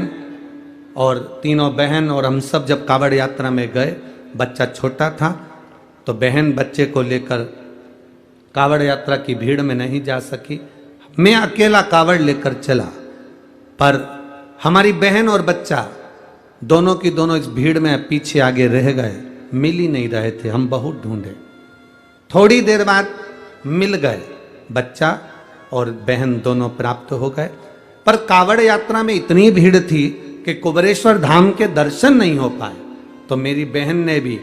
और तीनों बहन और हम सब जब कावड़ यात्रा में गए, बच्चा छोटा था तो बहन बच्चे को लेकर कावड़ यात्रा की भीड़ में नहीं जा सकी। मैं अकेला कावड़ लेकर चला, पर हमारी बहन और बच्चा दोनों की दोनों इस भीड़ में पीछे आगे रह गए, मिल ही नहीं रहे थे। हम बहुत ढूंढे, थोड़ी देर बाद मिल गए। बच्चा और बहन दोनों प्राप्त हो गए, पर कावड़ यात्रा में इतनी भीड़ थी कि कुबेरेश्वर धाम के दर्शन नहीं हो पाए। तो मेरी बहन ने भी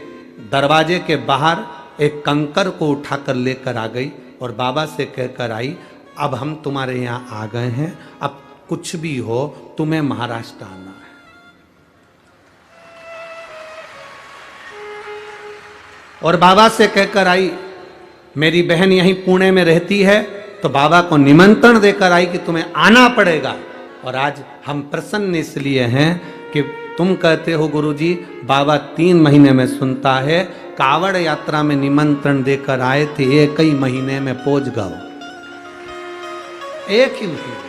दरवाजे के बाहर एक कंकर को उठाकर लेकर आ गई और बाबा से कहकर आई, अब हम तुम्हारे यहाँ आ गए हैं, अब कुछ भी हो तुम्हें महाराष्ट्र आना है। और बाबा से कहकर आई, मेरी बहन यहीं पुणे में रहती है, तो बाबा को निमंत्रण देकर आई कि तुम्हें आना पड़ेगा। और आज हम प्रसन्न इसलिए हैं कि तुम कहते हो गुरुजी, बाबा 3 महीने में सुनता है। कावड़ यात्रा में निमंत्रण देकर आए थे, 1 ही महीने में पहुंच गए। 1 ही महीने।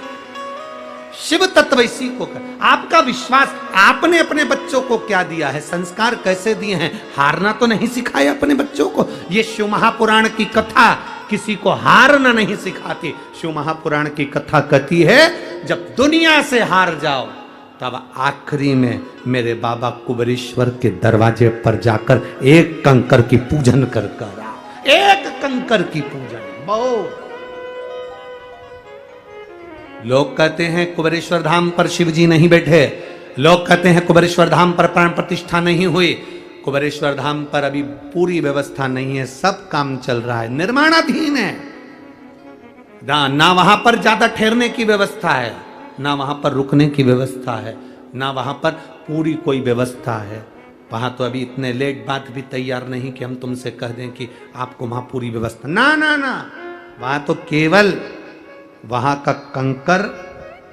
शिव तत्व इसी को कर। आपका विश्वास, आपने अपने बच्चों को क्या दिया है, संस्कार कैसे दिए हैं। हारना तो नहीं सिखाया अपने बच्चों को। ये शिव महापुराण की कथा किसी को हारना नहीं सिखाती। शिव महापुराण की कथा कहती है, जब दुनिया से हार जाओ तब आखिरी में मेरे बाबा कुबेरेश्वर के दरवाजे पर जाकर 1 कंकर की पूजन कर कर आओ। 1 कंकर की पूजन। बहुत लोग कहते हैं कुबेरेश्वर धाम पर शिव जी नहीं बैठे। लोग कहते हैं कुबेरेश्वर धाम पर प्राण प्रतिष्ठा नहीं हुई। कुबेरेश्वर धाम पर अभी पूरी व्यवस्था नहीं है, सब काम चल रहा है, निर्माणाधीन है। ना वहां पर ज्यादा ठहरने की व्यवस्था है, ना वहां पर रुकने की व्यवस्था है, ना वहां पर पूरी कोई व्यवस्था है। वहां तो अभी इतने लेट बात भी तैयार नहीं कि हम तुमसे कह दें कि आपको वहां पूरी व्यवस्था। ना ना ना, वहां तो केवल वहां का कंकर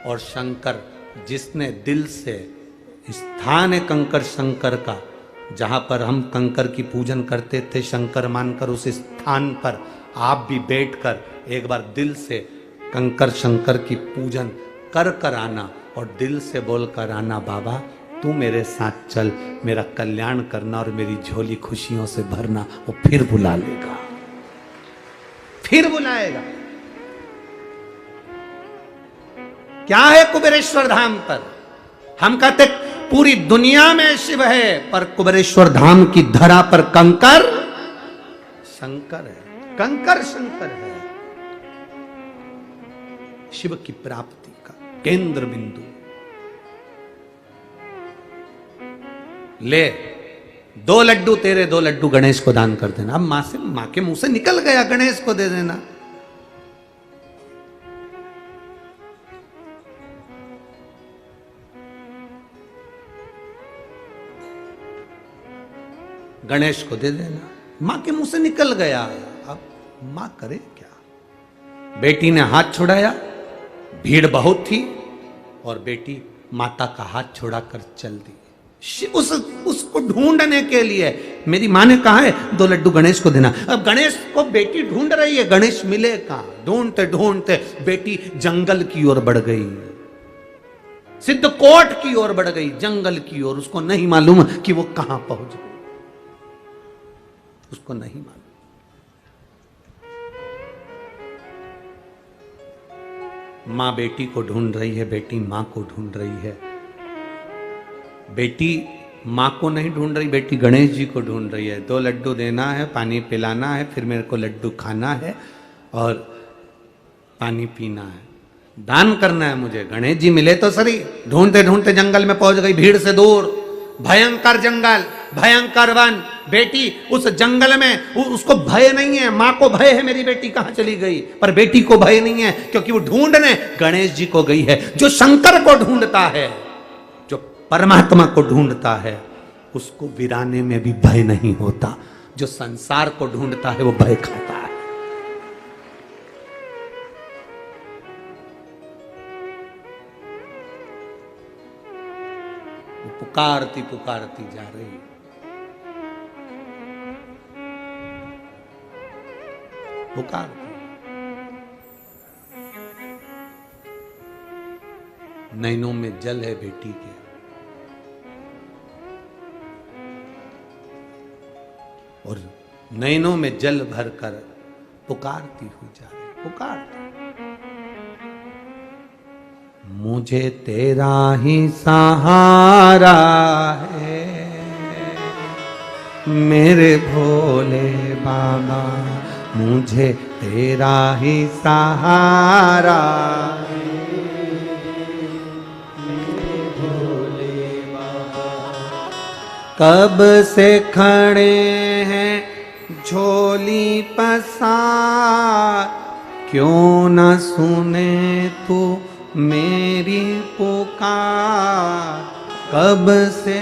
और शंकर, जिसने दिल से, स्थान है कंकर शंकर का, जहां पर हम कंकर की पूजन करते थे शंकर मानकर, उस स्थान पर आप भी बैठकर एक बार दिल से कंकर शंकर की पूजन कर कर आना और दिल से बोल कर आना, बाबा तू मेरे साथ चल, मेरा कल्याण करना और मेरी झोली खुशियों से भरना। वो फिर बुला लेगा, फिर बुलाएगा। क्या है कुबेरेश्वर धाम पर? हम कहते पूरी दुनिया में शिव है, पर कुबेरेश्वर धाम की धरा पर कंकर शंकर है। कंकर शंकर है शिव की प्राप्ति का केंद्र बिंदु। ले 2 लड्डू तेरे, 2 लड्डू गणेश को दान कर देना। अब मां के मुंह से निकल गया, गणेश को दे देना। गणेश को दे देना, मां के मुंह से निकल गया। अब मां करे क्या? बेटी ने हाथ छुड़ाया, भीड़ बहुत थी और बेटी माता का हाथ छुड़ाकर चल दी उसको ढूंढने के लिए। मेरी मां ने कहा है 2 लड्डू गणेश को देना। अब गणेश को बेटी ढूंढ रही है, गणेश मिले कहां? ढूंढते ढूंढते बेटी जंगल की ओर बढ़ गई, सिद्धकोट की ओर बढ़ गई, जंगल की ओर। उसको नहीं मालूम कि वो कहां पहुंच गई, उसको नहीं मालूम। माँ बेटी को ढूंढ रही है, बेटी माँ को ढूंढ रही है। बेटी माँ को नहीं ढूंढ रही, बेटी गणेश जी को ढूंढ रही है। 2 लड्डू देना है, पानी पिलाना है, फिर मेरे को लड्डू खाना है और पानी पीना है, दान करना है मुझे। गणेश जी मिले तो सही। ढूंढते ढूंढते जंगल में पहुंच गई, भीड़ से दूर, भयंकर जंगल, भयंकर वन। बेटी उस जंगल में, उसको भय नहीं है, माँ को भय है मेरी बेटी कहां चली गई, पर बेटी को भय नहीं है क्योंकि वो ढूंढने गणेश जी को गई है। जो शंकर को ढूंढता है, जो परमात्मा को ढूंढता है, उसको वीराने में भी भय नहीं होता। जो संसार को ढूंढता है वो भय खाता है। पुकारती पुकारती जा रही, पुकारती। नैनों में जल है बेटी के, और नैनों में जल भरकर पुकारती हुई जा रही, पुकारती। मुझे तेरा ही सहारा है मेरे भोले बाबा, मुझे तेरा ही सहारा है मेरे भोले बाबा। कब से खड़े हैं झोली पसार, क्यों न सुने तू मेरी पुकार। कब से